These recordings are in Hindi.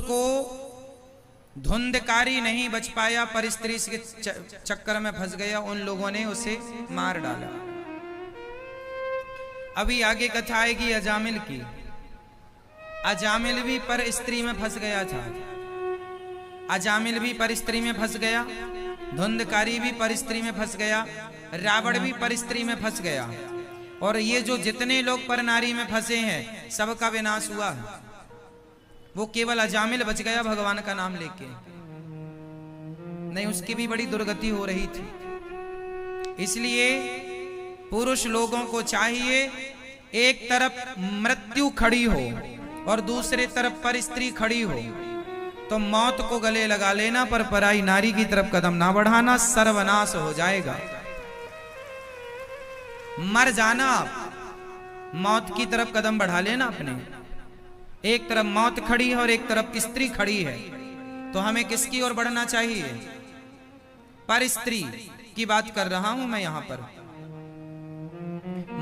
को धुंधकारी नहीं बच पाया, पर स्त्री के चक्कर में फंस गया, उन लोगों ने उसे मार डाला। अभी आगे कथा आएगी अजामिल की। अजामिल भी पर स्त्री में फंस गया था, अजामिल भी पर स्त्री में फंस गया, धुंधकारी भी पर स्त्री में फंस गया, रावण भी पर स्त्री में फंस गया, और ये जो जितने लोग पर नारी में फंसे हैं सबका विनाश हुआ। वो केवल अजामिल बच गया भगवान का नाम लेके, नहीं उसकी भी बड़ी दुर्गति हो रही थी। इसलिए पुरुष लोगों को चाहिए एक तरफ मृत्यु खड़ी हो और दूसरे तरफ पर स्त्री खड़ी हो तो मौत को गले लगा लेना, पर पराई नारी की तरफ कदम ना बढ़ाना, सर्वनाश हो जाएगा। मर जाना आप, मौत की तरफ कदम बढ़ा लेना अपने। एक तरफ मौत खड़ी है और एक तरफ स्त्री खड़ी है, तो हमें किसकी ओर बढ़ना चाहिए? पर स्त्री की बात कर रहा हूं मैं यहां पर।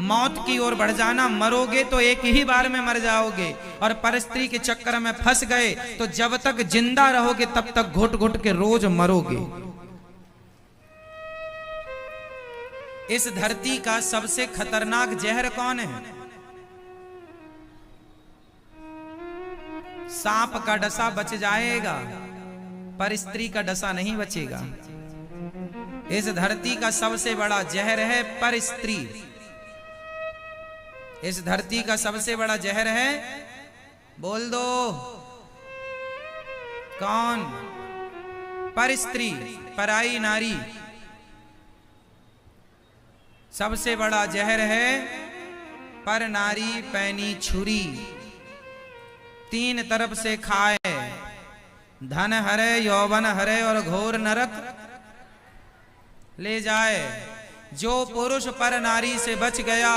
मौत की ओर बढ़ जाना, मरोगे तो एक ही बार में मर जाओगे, और पर स्त्री के चक्कर में फंस गए तो जब तक जिंदा रहोगे तब तक घुट घुट के रोज मरोगे। इस धरती का सबसे खतरनाक जहर कौन है? सांप का डसा बच जाएगा, पर स्त्री का डसा नहीं बचेगा। इस धरती का सबसे बड़ा जहर है पर स्त्री। इस धरती का सबसे बड़ा जहर है, बोल दो कौन? पर स्त्री, पराई नारी। सबसे बड़ा जहर है पर नारी पैनी छुरी, तीन तरफ से खाए, धन हरे, यौवन हरे और घोर नरक ले जाए। जो पुरुष पर नारी से बच गया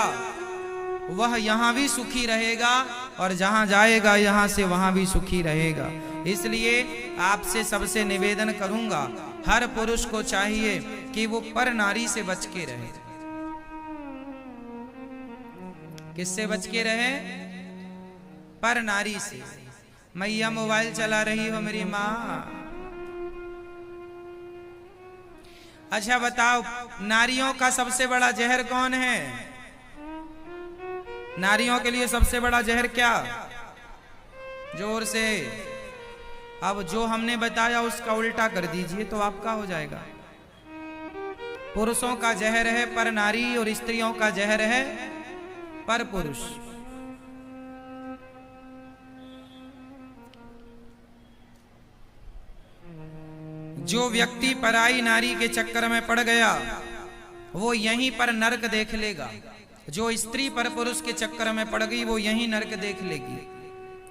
वह यहां भी सुखी रहेगा, और जहां जाएगा यहां से वहां भी सुखी रहेगा। इसलिए आपसे सबसे निवेदन करूंगा, हर पुरुष को चाहिए कि वो पर नारी से बच के रहे। किससे बच के रहे? पर नारी से। मैया मोबाइल चला रही हो मेरी माँ, अच्छा बताओ नारियों का सबसे बड़ा जहर कौन है? नारियों के लिए सबसे बड़ा जहर क्या? जोर से। अब जो हमने बताया उसका उल्टा कर दीजिए तो आपका हो जाएगा। पुरुषों का जहर है पर नारी और स्त्रियों का जहर है पर पुरुष। जो व्यक्ति पराई नारी के चक्कर में पड़ गया वो यहीं पर नरक देख लेगा। जो स्त्री पर पुरुष के चक्कर में पड़ गई वो यहीं नरक देख लेगी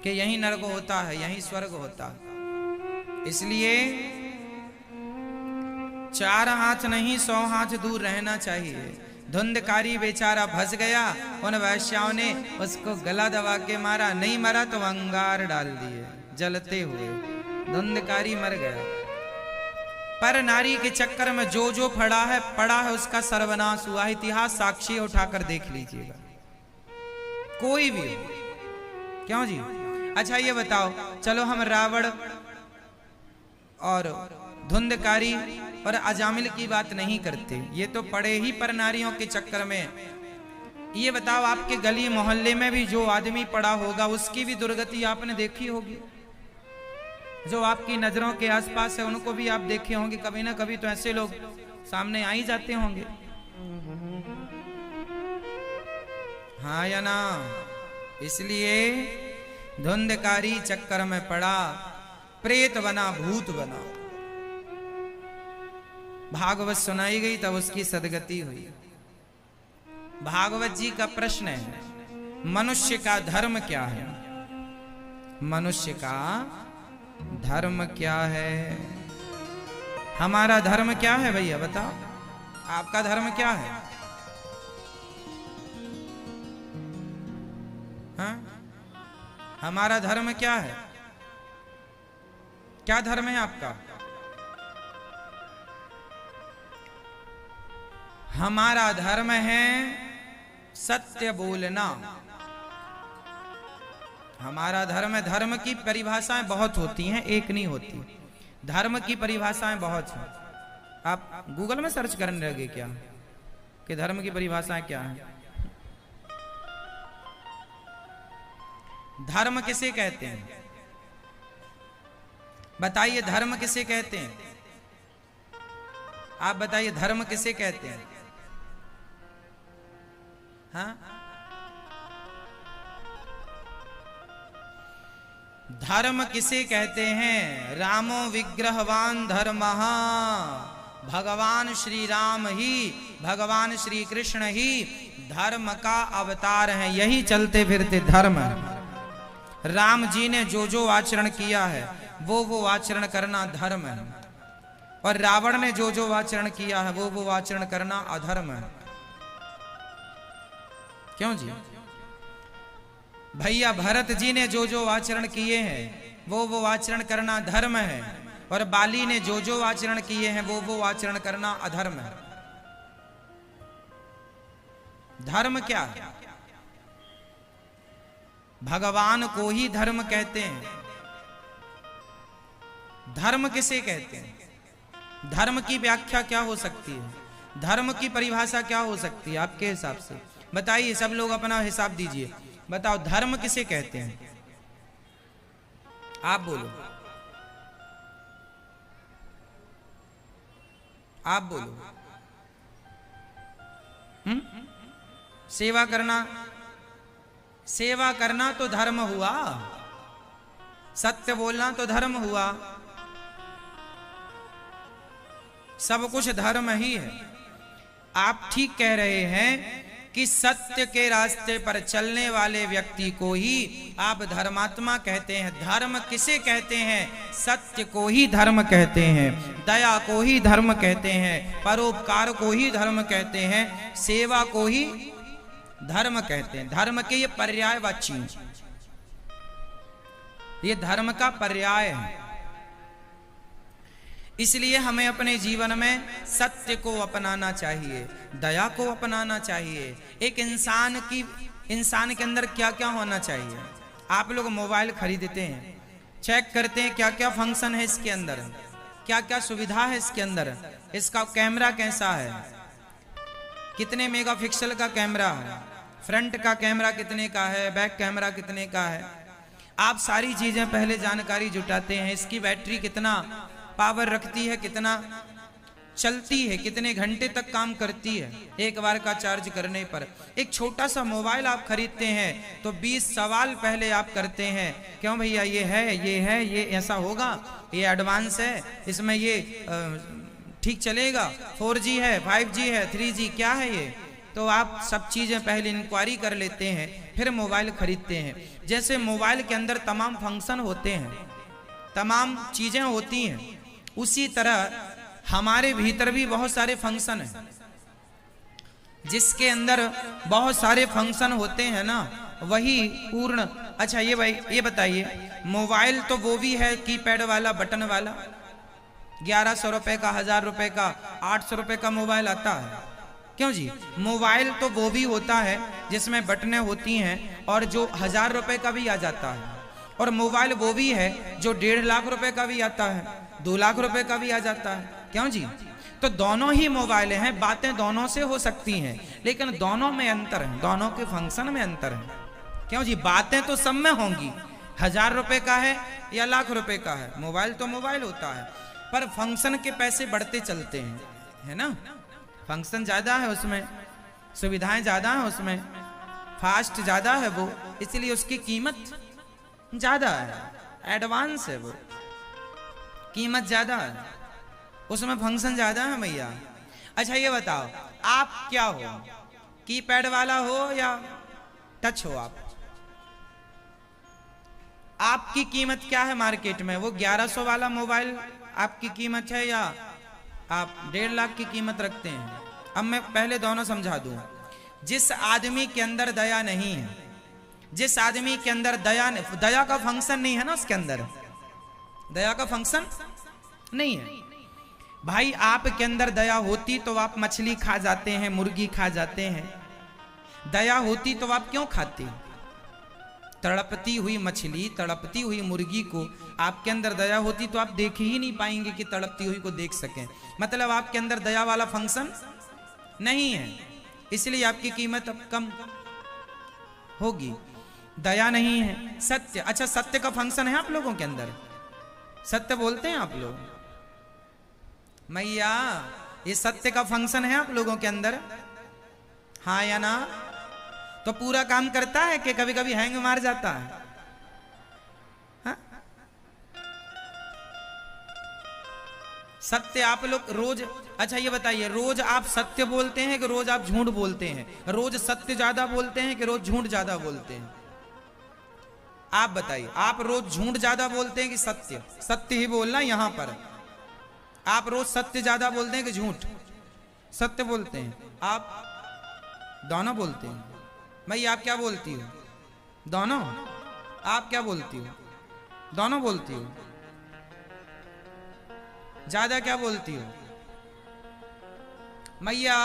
कि यहीं नरक होता है, यहीं स्वर्ग होता है। इसलिए 4 हाथ नहीं 100 हाथ दूर रहना चाहिए। धुंधकारी बेचारा फंस गया, उन वैश्याओं ने उसको गला दबा के मारा, नहीं मरा तो अंगार डाल दिए जलते हुए, धुंधकारी मर गया। पर नारी के चक्कर में जो जो पड़ा है उसका सर्वनाश हुआ। इतिहास साक्षी उठाकर देख लीजिएगा, कोई भी। क्यों जी? अच्छा ये बताओ, चलो हम रावण और धुंधकारी और अजामिल की बात नहीं करते, ये तो पड़े ही पर नारियों के चक्कर में। ये बताओ आपके गली मोहल्ले में भी जो आदमी पड़ा होगा उसकी भी दुर्गति आपने देखी होगी। जो आपकी नजरों के आसपास है उनको भी आप देखे होंगे, कभी ना कभी तो ऐसे लोग सामने आ ही जाते होंगे, हाँ या ना? इसलिए धुंधकारी चक्कर में पड़ा, प्रेत बना, भूत बना। भागवत सुनाई गई तब उसकी सदगति हुई। भागवत जी का प्रश्न है, मनुष्य का धर्म क्या है? मनुष्य का धर्म क्या है? हमारा धर्म क्या है भैया बताओ? आपका धर्म क्या है? हाँ? हमारा धर्म क्या है? क्या धर्म है आपका? हमारा धर्म है सत्य बोलना। हमारा धर्म है। धर्म की परिभाषाएं बहुत होती हैं, एक नहीं होती। धर्म की परिभाषाएं बहुत हैं। आप गूगल में सर्च करने लगे क्या कि धर्म की परिभाषाएं क्या है? धर्म किसे कहते हैं? बताइए, धर्म किसे कहते हैं? आप बताइए, धर्म किसे कहते हैं? हाँ, धर्म किसे कहते हैं? रामो विग्रहवान धर्मः, भगवान श्री राम ही, भगवान श्री कृष्ण ही धर्म का अवतार है। यही चलते फिरते धर्म है। राम जी ने जो जो आचरण किया है वो आचरण करना धर्म है, और रावण ने जो जो आचरण किया है वो आचरण करना अधर्म है। क्यों जी? भैया भरत जी ने जो जो आचरण किए हैं वो आचरण करना धर्म है, और बाली ने जो जो आचरण किए हैं वो आचरण करना अधर्म है। धर्म क्या है? भगवान को ही धर्म कहते हैं। धर्म किसे कहते हैं? धर्म की व्याख्या क्या हो सकती है? धर्म की परिभाषा क्या हो सकती है आपके हिसाब से? बताइए, सब लोग अपना हिसाब दीजिए। बताओ, धर्म किसे कहते हैं? आप बोलो, आप बोलो। सेवा करना, सेवा करना तो धर्म हुआ। सत्य बोलना तो धर्म हुआ। सब कुछ धर्म ही है। आप ठीक कह रहे हैं कि सत्य के रास्ते पर चलने वाले व्यक्ति को ही आप धर्मात्मा कहते हैं। धर्म किसे कहते हैं? सत्य को ही धर्म कहते हैं, दया को ही धर्म कहते हैं, परोपकार को ही धर्म कहते हैं, सेवा को ही धर्म कहते हैं। धर्म के ये पर्यायवाची, ये धर्म का पर्याय है। इसलिए हमें अपने जीवन में सत्य को अपनाना चाहिए, दया को अपनाना चाहिए। एक इंसान के अंदर क्या क्या होना चाहिए? आप लोग मोबाइल खरीदते हैं, चेक करते हैं क्या क्या फंक्शन है इसके अंदर, क्या क्या सुविधा है इसके अंदर, इसका कैमरा कैसा है, कितने मेगापिक्सल का कैमरा है, फ्रंट का कैमरा कितने का है, बैक कैमरा कितने का है। आप सारी चीजें पहले जानकारी जुटाते हैं। इसकी बैटरी कितना पावर रखती है, कितना चलती है, कितने घंटे तक काम करती है एक बार का चार्ज करने पर। एक छोटा सा मोबाइल आप खरीदते हैं तो 20 सवाल पहले आप करते हैं। क्यों भैया, ये है, ये ऐसा होगा, ये एडवांस है, इसमें ये ठीक चलेगा, 4G है, 5G है, 3G क्या है ये? तो आप सब चीजें पहले इंक्वायरी कर लेते हैं, फिर मोबाइल खरीदते हैं। जैसे मोबाइल के अंदर तमाम फंक्शन होते हैं, तमाम चीजें होती हैं, उसी तरह हमारे भीतर भी बहुत सारे फंक्शन हैं। जिसके अंदर बहुत सारे फंक्शन होते हैं ना, वही पूर्ण। अच्छा ये भाई ये बताइए, मोबाइल तो वो भी है कीपैड वाला, बटन वाला, 1100 रुपए का, 1000 रुपए का, 800 रुपए का मोबाइल आता है। क्यों जी? मोबाइल तो वो भी होता है जिसमें बटनें होती हैं और जो 1000 रुपए का भी आ जाता है, और मोबाइल वो भी है जो 1.5 लाख रुपए का भी आता है, 2 लाख रुपए का भी आ जाता है। क्यों जी? तो दोनों ही मोबाइल हैं, बातें दोनों से हो सकती हैं, लेकिन दोनों में अंतर है, दोनों के फंक्शन में अंतर है। क्यों जी? बातें तो सब में होंगी, 1000 रुपए का है या लाख रुपए का है, मोबाइल तो मोबाइल होता है, पर फंक्शन के पैसे बढ़ते चलते हैं, है ना? फंक्शन ज्यादा है उसमें, सुविधाएं ज्यादा है उसमें, फास्ट ज्यादा है वो, इसलिए उसकी कीमत ज्यादा है, एडवांस है वो, कीमत ज्यादा है, उसमें फंक्शन ज्यादा है भैया। अच्छा ये बताओ, आप क्या हो, कीपैड वाला हो या टच हो? आपकी कीमत क्या है मार्केट में? वो 1100 वाला मोबाइल आपकी कीमत है या आप 1.5 लाख की कीमत रखते हैं? अब मैं पहले दोनों समझा दूं। जिस आदमी के अंदर दया नहीं है, जिस आदमी के अंदर दया का फंक्शन नहीं है ना, उसके अंदर दया का फंक्शन नहीं है। भाई आपके अंदर दया होती तो आप मछली खा जाते हैं, मुर्गी खा जाते हैं। दया होती तो आप क्यों खाते? तड़पती हुई मछली, तड़पती हुई मुर्गी को आपके अंदर दया होती तो आप देख ही नहीं पाएंगे कि तड़पती हुई को देख सकें। मतलब आपके अंदर दया वाला फंक्शन नहीं है, इसलिए आपकी कीमत अब कम होगी। दया नहीं है। सत्य, अच्छा सत्य का फंक्शन है आप लोगों के अंदर? सत्य बोलते हैं आप लोग? मैया ये सत्य का फंक्शन है आप लोगों के अंदर, हाँ या ना? तो पूरा काम करता है कि कभी कभी हैंग मार जाता है? हा? सत्य आप लोग रोज, अच्छा ये बताइए, रोज आप सत्य बोलते हैं कि रोज आप झूठ बोलते हैं? रोज सत्य ज्यादा बोलते हैं कि रोज झूठ ज्यादा बोलते हैं? आप बताइए, आप रोज झूठ ज्यादा बोलते हैं कि सत्य? सत्य ही बोलना यहां पर। आप रोज सत्य ज्यादा बोलते हैं कि झूठ? सत्य बोलते हैं। आप दोनों बोलते हैं। मैं आप क्या बोलती हो? दोनों। आप क्या बोलती हो? दोनों बोलती हो। ज्यादा क्या बोलती हो? मैया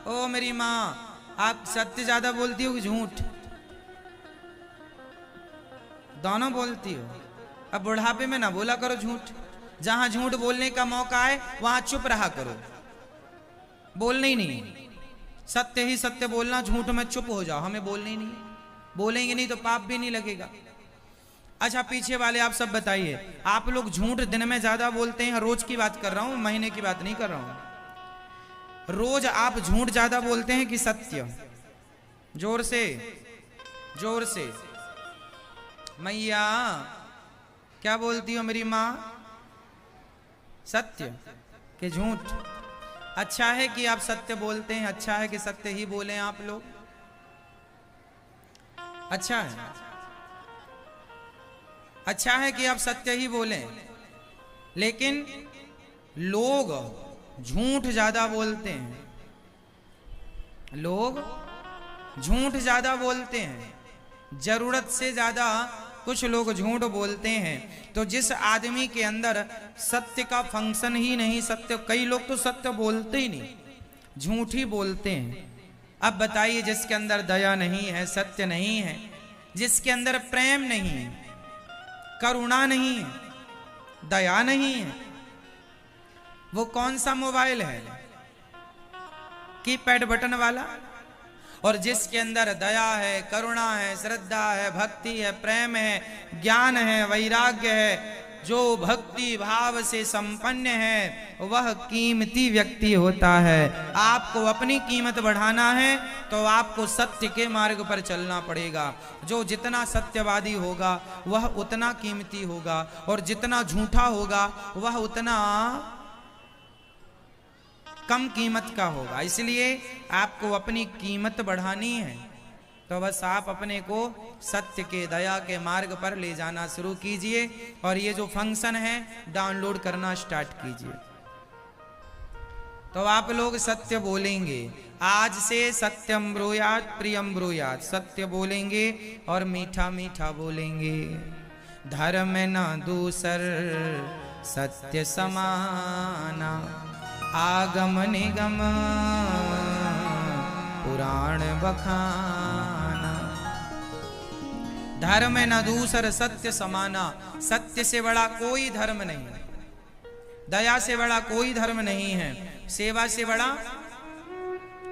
ओ मेरी माँ, आप सत्य ज्यादा बोलती हो कि झूठ? दोनों बोलती हो। अब बुढ़ापे में ना बोला करो झूठ। जहां झूठ बोलने का मौका है वहां चुप रहा करो, बोलना ही नहीं। सत्य ही सत्य बोलना, झूठ में चुप हो जाओ, हमें बोलना ही नहीं। बोलेंगे नहीं तो पाप भी नहीं लगेगा। अच्छा पीछे वाले आप सब बताइए, आप लोग झूठ दिन में ज्यादा बोलते हैं? रोज की बात कर रहा हूं, महीने की बात नहीं कर रहा हूं। रोज आप झूठ ज्यादा बोलते हैं कि सत्य? जोर से, जोर से। मैया क्या बोलती हो मेरी माँ? सत्य कि झूठ? अच्छा है कि आप सत्य बोलते हैं, अच्छा है कि सत्य ही बोलें आप लोग, अच्छा है। अच्छा है कि आप सत्य ही बोलें, लेकिन लोग झूठ ज्यादा बोलते हैं। लोग झूठ ज्यादा बोलते हैं, जरूरत से ज्यादा कुछ लोग झूठ बोलते हैं। तो जिस आदमी के अंदर सत्य का फंक्शन ही नहीं, सत्य, कई लोग तो सत्य बोलते ही नहीं, झूठ ही बोलते हैं। अब बताइए, जिसके अंदर दया नहीं है, सत्य नहीं है, जिसके अंदर प्रेम नहीं है, करुणा नहीं है, दया नहीं है, वो कौन सा मोबाइल है? कीपैड बटन वाला? और जिसके अंदर दया है, करुणा है, श्रद्धा है, भक्ति है, प्रेम है, ज्ञान है, वैराग्य है, जो भक्ति भाव से संपन्न है, वह कीमती व्यक्ति होता है। आपको अपनी कीमत बढ़ाना है तो आपको सत्य के मार्ग पर चलना पड़ेगा। जो जितना सत्यवादी होगा वह उतना कीमती होगा, और जितना झूठा होगा वह उतना कम कीमत का होगा। इसलिए आपको अपनी कीमत बढ़ानी है तो बस आप अपने को सत्य के, दया के मार्ग पर ले जाना शुरू कीजिए, और ये जो फंक्शन है डाउनलोड करना स्टार्ट कीजिए। तो आप लोग सत्य बोलेंगे। आज से सत्यम ब्रूयात प्रियम ब्रूयात, सत्य बोलेंगे और मीठा मीठा बोलेंगे। धर्म न दूसर सत्य समाना, आगम निगम पुराण बखाना। धर्म न दूसर सत्य समाना, सत्य से बड़ा कोई धर्म नहीं, दया से बड़ा कोई धर्म नहीं है, सेवा से बड़ा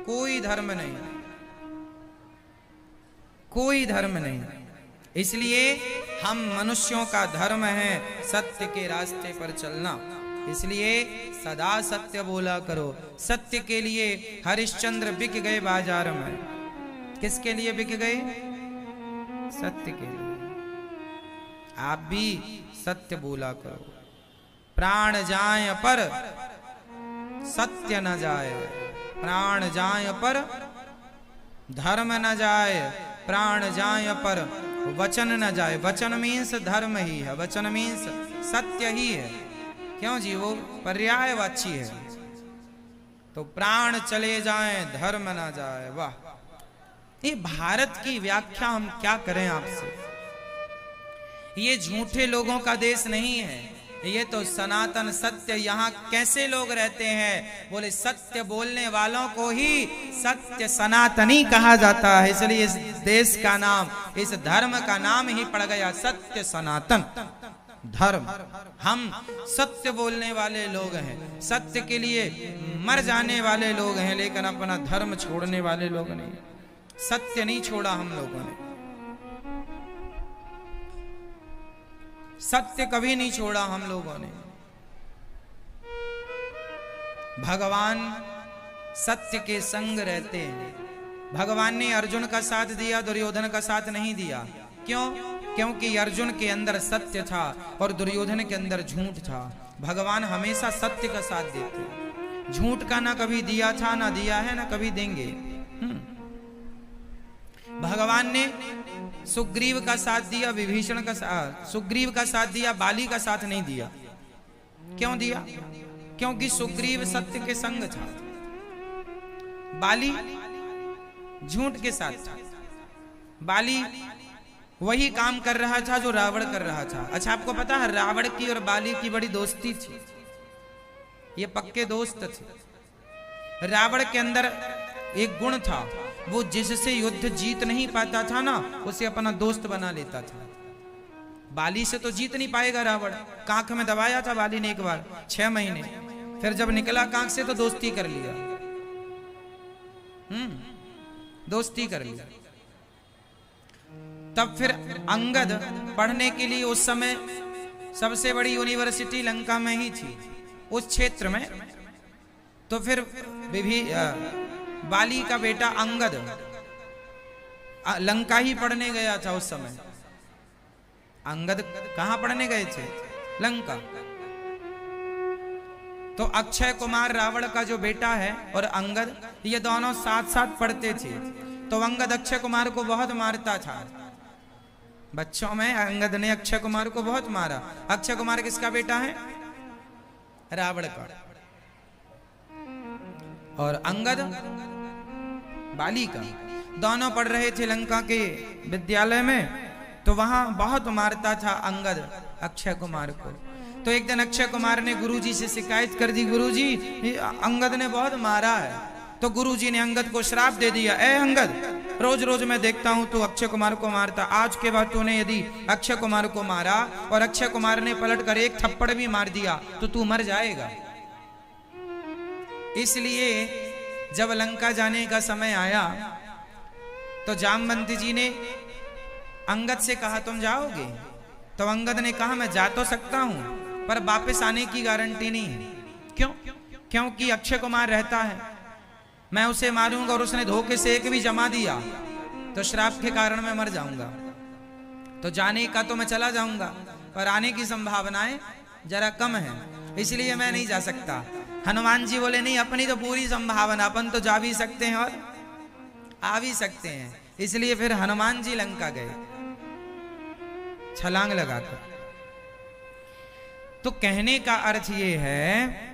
कोई धर्म नहीं, कोई धर्म नहीं। इसलिए हम मनुष्यों का धर्म है सत्य के रास्ते पर चलना। इसलिए सदा सत्य बोला करो। सत्य के लिए हरिश्चंद्र बिक गए बाजार में। किसके लिए बिक गए? सत्य के लिए। आप भी सत्य बोला करो। प्राण जाए पर सत्य न जाए, प्राण जाए पर धर्म न जाए, प्राण जाए पर वचन न जाए। वचन मीन्स धर्म ही है, वचन मीन्स सत्य ही है। क्यों जी? वो पर्यायवाची है। तो प्राण चले जाएं धर्म ना जाए। वाह, ये भारत की व्याख्या हम क्या करें आपसे। ये झूठे लोगों का देश नहीं है, ये तो सनातन सत्य, यहाँ कैसे लोग रहते हैं? बोले सत्य बोलने वालों को ही सत्य सनातनी कहा जाता है। इसलिए इस देश का नाम, इस धर्म का नाम ही पड़ गया सत्य सनातन धर्म। हम सत्य बोलने वाले लोग हैं, सत्य के लिए मर जाने वाले लोग हैं, लेकिन अपना धर्म छोड़ने वाले लोग नहीं। सत्य नहीं छोड़ा हम लोगों ने, सत्य कभी नहीं छोड़ा हम लोगों ने। भगवान सत्य के संग रहते हैं। भगवान ने अर्जुन का साथ दिया, दुर्योधन का साथ नहीं दिया। क्यों? क्योंकि अर्जुन के अंदर सत्य था और दुर्योधन के अंदर झूठ था। भगवान हमेशा सत्य का साथ देते हैं, झूठ का ना कभी दिया था, ना दिया है, ना कभी देंगे। भगवान ने सुग्रीव का साथ दिया, विभीषण का सुग्रीव का साथ दिया, बाली का साथ नहीं दिया। क्यों दिया? क्योंकि सुग्रीव सत्य के संग था, बाली झूठ के साथ था। बाली वही काम कर रहा था जो रावण कर रहा था। अच्छा, आपको पता है रावण की और बाली की बड़ी दोस्ती थी, ये पक्के दोस्त थे। रावण के अंदर एक गुण था, वो जिससे युद्ध जीत नहीं पाता था ना, उसे अपना दोस्त बना लेता था। बाली से तो जीत नहीं पाएगा रावण। कांख में दबाया था बाली ने एक बार 6 महीने, फिर जब निकला कांख से तो दोस्ती कर लिया। दोस्ती कर लिया। तब फिर अंगद पढ़ने के लिए, उस समय सबसे बड़ी यूनिवर्सिटी लंका में ही थी उस क्षेत्र में, तो फिर बाली का बेटा अंगद लंका ही पढ़ने गया था उस समय। अंगद कहां पढ़ने गए थे? लंका। तो अक्षय कुमार रावण का जो बेटा है और अंगद, ये दोनों साथ साथ पढ़ते थे। तो अंगद अक्षय कुमार को बहुत मारता था। बच्चों में अंगद ने अक्षय कुमार को बहुत मारा। अक्षय कुमार किसका बेटा है? रावण का। और अंगद बाली का। दोनों पढ़ रहे थे लंका के विद्यालय में, तो वहां बहुत मारता था अंगद अक्षय कुमार को। तो एक दिन अक्षय कुमार ने गुरुजी से शिकायत कर दी, गुरुजी अंगद ने बहुत मारा है। तो गुरुजी ने अंगद को श्राप दे दिया, ए अंगद, रोज रोज मैं देखता हूं तू अक्षय कुमार को मारता, आज के बाद तूने यदि अक्षय कुमार को मारा और अक्षय कुमार ने पलट कर एक थप्पड़ भी मार दिया तो तू मर जाएगा। इसलिए जब लंका जाने का समय आया तो जामवंती जी ने अंगद से कहा तुम जाओगे? तो अंगद ने कहा मैं जा तो सकता हूं, पर वापस आने की गारंटी नहीं है। क्यों? क्योंकि अक्षय कुमार रहता है, मैं उसे मारूंगा और उसने धोखे से एक भी जमा दिया तो श्राप के कारण मैं मर जाऊंगा। तो जाने का तो मैं चला जाऊंगा, पर आने की संभावनाएं जरा कम है, इसलिए मैं नहीं जा सकता। हनुमान जी बोले नहीं, अपनी तो पूरी संभावना, अपन तो जा भी सकते हैं और आ भी सकते हैं। इसलिए फिर हनुमान जी लंका गए छलांग लगाकर। तो कहने का अर्थ ये है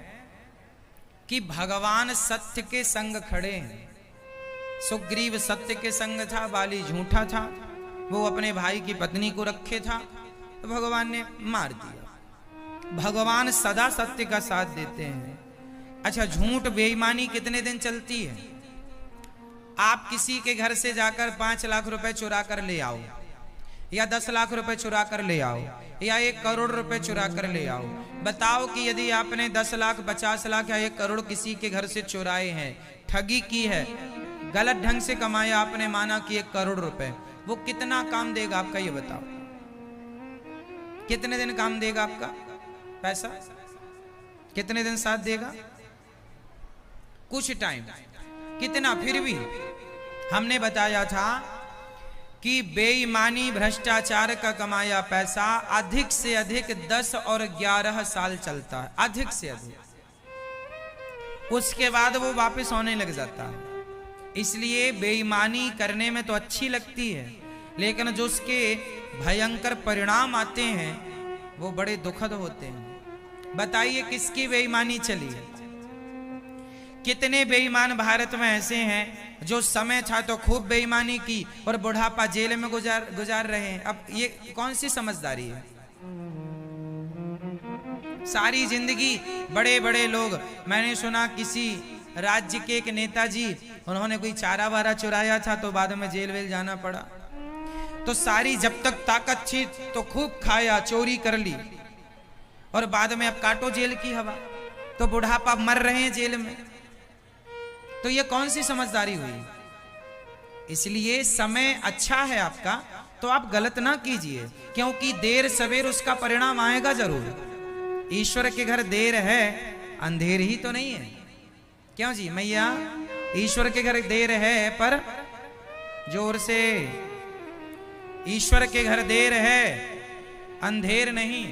कि भगवान सत्य के संग खड़े हैं। सुग्रीव सत्य के संग था, बाली झूठा था, वो अपने भाई की पत्नी को रखे था, तो भगवान ने मार दिया। भगवान सदा सत्य का साथ देते हैं। अच्छा, झूठ बेईमानी कितने दिन चलती है? आप किसी के घर से जाकर 5 लाख रुपए चुरा कर ले आओ, या 10 लाख रुपए चुरा कर ले आओ, या 1 करोड़ रुपए चुरा कर ले आओ। बताओ कि यदि आपने 10 लाख, 50 लाख या 1 करोड़ किसी के घर से चुराए हैं, ठगी की है, गलत ढंग से कमाया आपने, माना कि 1 करोड़ रुपए, वो कितना काम देगा आपका? ये बताओ, कितने दिन काम देगा आपका पैसा? कितने दिन साथ देगा? कुछ टाइम। कितना? फिर भी हमने बताया था कि बेईमानी भ्रष्टाचार का कमाया पैसा अधिक से अधिक 10 और 11 साल चलता है, अधिक से अधिक। उसके बाद वो वापस होने लग जाता है। इसलिए बेईमानी करने में तो अच्छी लगती है, लेकिन जो उसके भयंकर परिणाम आते हैं वो बड़े दुखद होते हैं। बताइए किसकी बेईमानी चली है? कितने बेईमान भारत में ऐसे हैं जो समय था तो खूब बेईमानी की और बुढ़ापा जेल में गुजार रहे हैं। अब ये कौन सी समझदारी है? सारी जिंदगी बड़े बड़े लोग, मैंने सुना किसी राज्य के एक नेताजी, उन्होंने कोई चारा वारा चुराया था तो बाद में जेल वेल जाना पड़ा। तो सारी जब तक ताकत थी तो खूब खाया, चोरी कर ली, और बाद में अब काटो जेल की हवा, तो बुढ़ापा मर रहे हैं जेल में। तो ये कौन सी समझदारी हुई? इसलिए समय अच्छा है आपका तो आप गलत ना कीजिए, क्योंकि देर सवेर उसका परिणाम आएगा जरूर। ईश्वर के घर देर है, अंधेर ही तो नहीं है। क्यों जी मैया? ईश्वर के घर देर है, पर जोर से, ईश्वर के घर देर है, अंधेर नहीं।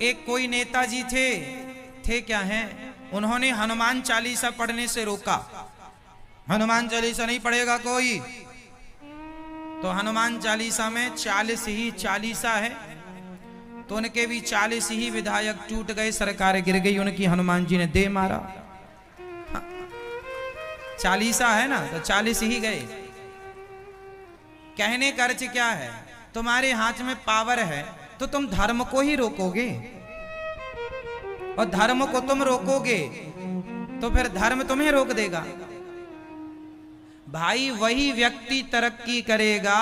एक कोई नेताजी थे क्या हैं, उन्होंने हनुमान चालीसा पढ़ने से रोका। हनुमान चालीसा नहीं पढ़ेगा कोई, तो हनुमान चालीसा में 40 ही चालीसा है, तो उनके भी 40 ही विधायक टूट गए, सरकार गिर गई उनकी, हनुमान जी ने दे मारा। चालीसा है ना, तो 40 ही गए। कहने का अर्थ क्या है? तुम्हारे हाथ में पावर है तो तुम धर्म को ही रोकोगे, और धर्म को तुम रोकोगे तो फिर धर्म तुम्हें रोक देगा। भाई वही व्यक्ति तरक्की करेगा,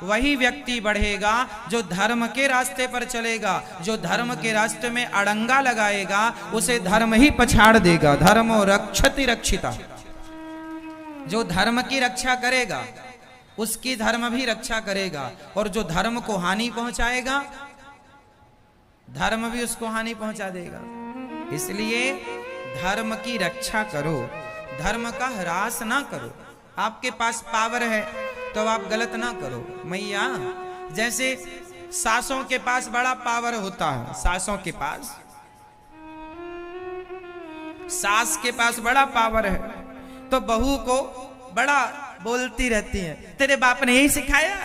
वही व्यक्ति बढ़ेगा जो धर्म के रास्ते पर चलेगा। जो धर्म के रास्ते में अड़ंगा लगाएगा उसे धर्म ही पछाड़ देगा। धर्मो रक्षति रक्षिता। जो धर्म की रक्षा करेगा उसकी धर्म भी रक्षा करेगा, और जो धर्म को हानि पहुंचाएगा धर्म भी उसको हानि पहुंचा देगा। इसलिए धर्म की रक्षा करो, धर्म का ह्रास ना करो। आपके पास पावर है तो आप गलत ना करो। मैया जैसे सासों के पास बड़ा पावर होता है, सासों के पास, सास के पास बड़ा पावर है तो बहू को बड़ा बोलती रहती है, तेरे बाप ने यही सिखाया,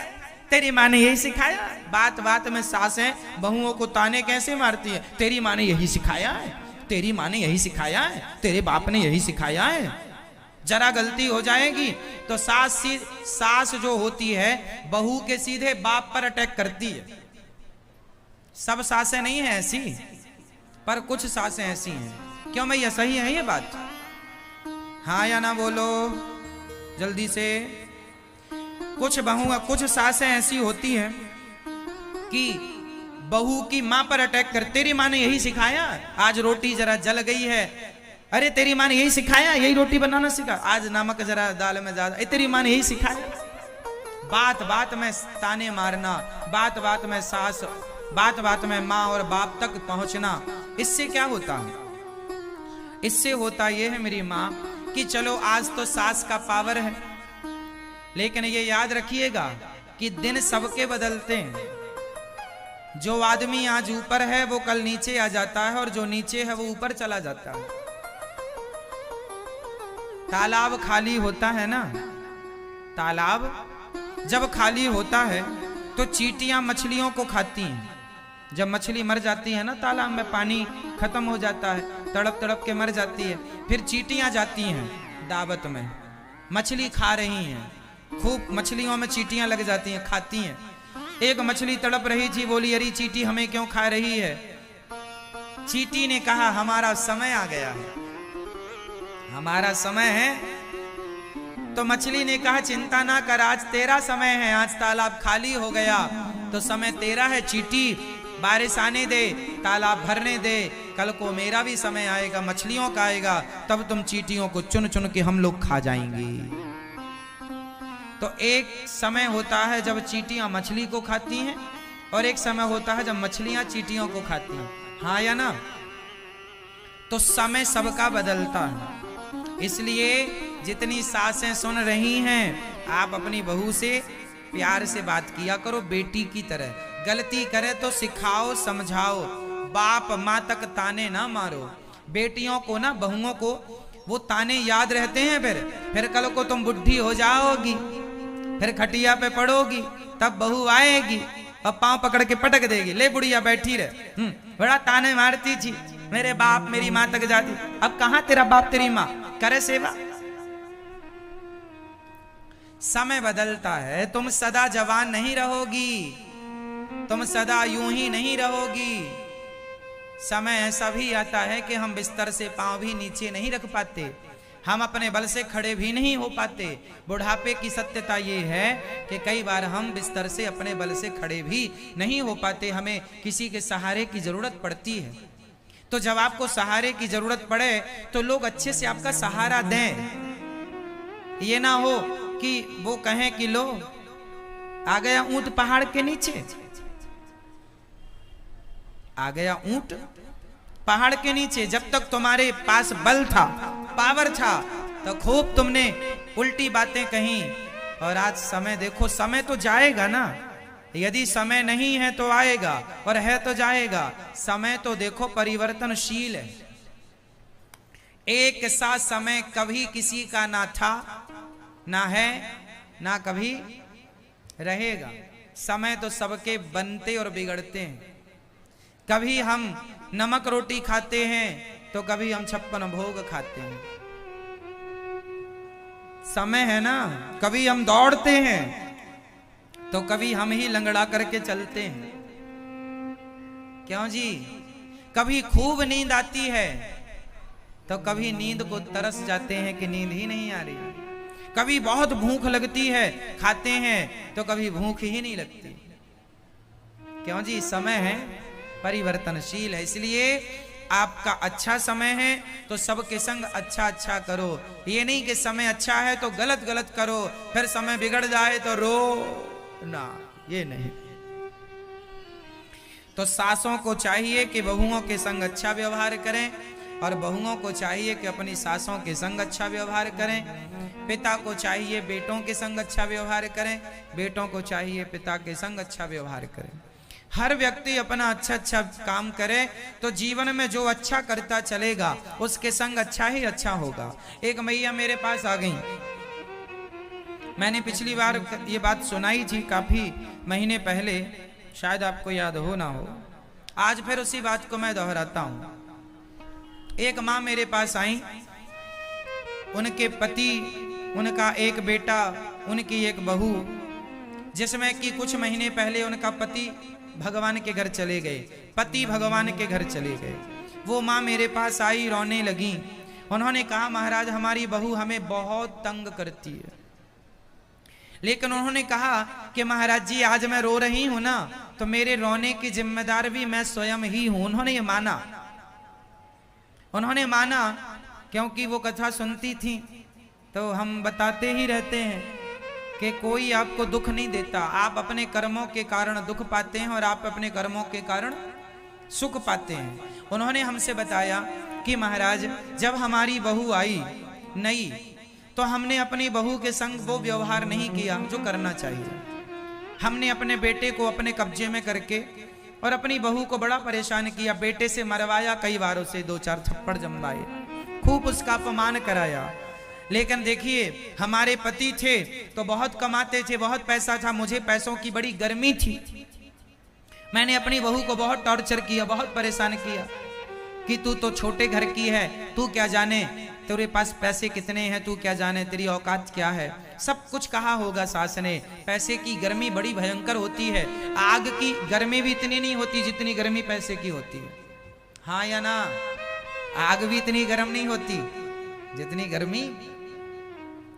तेरी माँ ने यही सिखाया। बात बात में सासें बहुओं को ताने कैसे मारती है, तेरी माँ ने यही सिखाया है, तेरी माँ ने यही सिखाया है, तेरे बाप ने यही सिखाया है। जरा गलती हो जाएगी तो सास जो होती है बहू के सीधे बाप पर अटैक करती है। सब सासें नहीं है ऐसी, पर कुछ सासें ऐसी हैं। क्यों भैया, सही है ये बात? हाँ या ना बोलो जल्दी से। कुछ बहू, कुछ सासें ऐसी होती हैं कि बहू की माँ पर अटैक कर, तेरी माँ ने यही सिखाया, आज रोटी जरा जल गई है, अरे तेरी माँ ने यही सिखाया, यही रोटी बनाना सिखा, आज नमक जरा दाल में ज्यादा, तेरी माँ ने यही सिखाया। बात बात में ताने मारना, बात बात में सास, बात बात में माँ और बाप तक पहुंचना, इससे क्या होता है? इससे होता यह है मेरी माँ कि चलो आज तो सास का पावर है, लेकिन ये याद रखिएगा कि दिन सबके बदलते हैं। जो आदमी आज ऊपर है वो कल नीचे आ जाता है, और जो नीचे है वो ऊपर चला जाता है। तालाब खाली होता है ना, तालाब जब खाली होता है तो चींटियां मछलियों को खाती हैं। जब मछली मर जाती है ना, तालाब में पानी खत्म हो जाता है, तड़प तड़प के मर जाती है, फिर चींटियां जाती हैं दावत में, मछली खा रही हैं, खूब मछलियों में चींटियां लग जाती हैं, खाती हैं। एक मछली तड़प रही थी, बोली अरे चींटी हमें क्यों खा रही है? चींटी ने कहा हमारा समय आ गया है, हमारा समय है। तो मछली ने कहा चिंता ना कर, आज तेरा समय है, आज तालाब खाली हो गया तो समय तेरा है। चींटी बारिश आने दे, तालाब भरने दे, कल को मेरा भी समय आएगा, मछलियों का आएगा, तब तुम चींटियों को चुन चुन के हम लोग खा जाएंगे। तो एक समय होता है जब चींटियां मछली को खाती हैं, और एक समय होता है जब मछलियां चींटियों को खाती हैं। हाँ या ना? तो समय सबका बदलता है। इसलिए जितनी सासें सुन रही हैं, आप अपनी बहू से प्यार से बात किया करो, बेटी की तरह। गलती करे तो सिखाओ, समझाओ, बाप माँ तक ताने ना मारो। बेटियों को ना, बहुओं को वो ताने याद रहते हैं, फिर कल को तुम बुढ़ी हो जाओगी, फिर खटिया पे पड़ोगी, तब बहू आएगी और पांव पकड़ के पटक देगी, ले बुढ़िया बैठी रहे, बड़ा ताने मारती थी, मेरे बाप मेरी माँ तक जाती। अब कहां तेरा बाप तेरी माँ करे सेवा? समय बदलता है, तुम सदा जवान नहीं रहोगी, तुम सदा यूं ही नहीं रहोगी। समय ऐसा भी आता है कि हम बिस्तर से पांव भी नीचे नहीं रख पाते, हम अपने बल से खड़े भी नहीं हो पाते। बुढ़ापे की सत्यता ये है कि कई बार हम बिस्तर से अपने बल से खड़े भी नहीं हो पाते, हमें किसी के सहारे की जरूरत पड़ती है। तो जब आपको सहारे की जरूरत पड़े तो लोग अच्छे से आपका सहारा दें। ये ना हो कि वो कहें कि लो आ गया ऊंट पहाड़ के नीचे, आ गया ऊंट पहाड़ के नीचे। जब तक तुम्हारे पास बल था, पावर था, तो खूब तुमने उल्टी बातें कही। और आज समय देखो, समय तो जाएगा ना, यदि समय नहीं है तो आएगा, और है तो जाएगा। समय तो देखो परिवर्तनशील है। एक सा समय कभी किसी का ना था, ना है, ना कभी रहेगा। समय तो सबके बनते और बिगड़ते हैं। कभी हम नमक रोटी खाते हैं तो कभी हम 56 भोग खाते हैं। समय है ना, कभी हम दौड़ते हैं तो कभी हम ही लंगड़ा करके चलते हैं। क्यों जी? कभी खूब नींद आती है तो कभी नींद को तरस जाते हैं कि नींद ही नहीं आ रही। कभी बहुत भूख लगती है, खाते हैं, तो कभी भूख ही नहीं लगती। क्यों जी? समय है, परिवर्तनशील है। इसलिए आपका अच्छा समय है तो सबके संग अच्छा अच्छा करो। ये नहीं कि समय अच्छा है तो गलत गलत करो, फिर समय बिगड़ जाए तो रो ना, ये नहीं। तो सासों को चाहिए कि बहुओं के संग अच्छा व्यवहार करें, और बहुओं को चाहिए कि अपनी सासों के संग अच्छा व्यवहार करें। पिता को चाहिए बेटों के संग अच्छा व्यवहार करें, बेटों को चाहिए पिता के संग अच्छा व्यवहार करें। हर व्यक्ति अपना अच्छा अच्छा काम करे तो जीवन में जो अच्छा करता चलेगा उसके संग अच्छा ही अच्छा होगा। एक मैया मेरे पास आ गई, मैंने पिछली बार ये बात सुनाई थी काफी महीने पहले, शायद आपको याद हो ना हो। आज फिर उसी बात को मैं दोहराता हूं। एक माँ मेरे पास आई, उनके पति, उनका एक बेटा, उनकी एक बहू, जिसमें कि कुछ महीने पहले उनका पति भगवान के घर चले गए, पति भगवान के घर चले गए। वो माँ मेरे पास आई, रोने लगी। उन्होंने कहा महाराज हमारी बहू हमें बहुत तंग करती है। लेकिन उन्होंने कहा कि महाराज जी आज मैं रो रही हूं ना तो मेरे रोने की जिम्मेदार भी मैं स्वयं ही हूं। उन्होंने ये माना, उन्होंने माना, क्योंकि वो कथा सुनती थी तो हम बताते ही रहते हैं कि कोई आपको दुख नहीं देता, आप अपने कर्मों के कारण दुख पाते हैं और आप अपने कर्मों के कारण सुख पाते हैं। उन्होंने हमसे बताया कि महाराज जब हमारी बहू आई नई तो हमने अपनी बहू के संग वो व्यवहार नहीं किया जो करना चाहिए। हमने अपने बेटे को अपने कब्जे में करके और अपनी बहू को बड़ा परेशान किया। बेटे से मरवाया, कई बार उसे 2-4 थप्पड़ जमवाए, खूब उसका अपमान कराया। लेकिन देखिए हमारे पति थे तो बहुत कमाते थे, बहुत पैसा था, मुझे पैसों की बड़ी गर्मी थी। मैंने अपनी बहू को बहुत टॉर्चर किया, बहुत परेशान किया कि तू तो छोटे घर की है, तू क्या जाने तेरे पास पैसे कितने हैं, तू क्या जाने तेरी औकात क्या है। सब कुछ कहा होगा सास ने। पैसे की गर्मी बड़ी भयंकर होती है, आग की गर्मी भी इतनी नहीं होती जितनी गर्मी पैसे की होती है। हाँ या ना? आग भी इतनी गर्म नहीं होती जितनी गर्मी।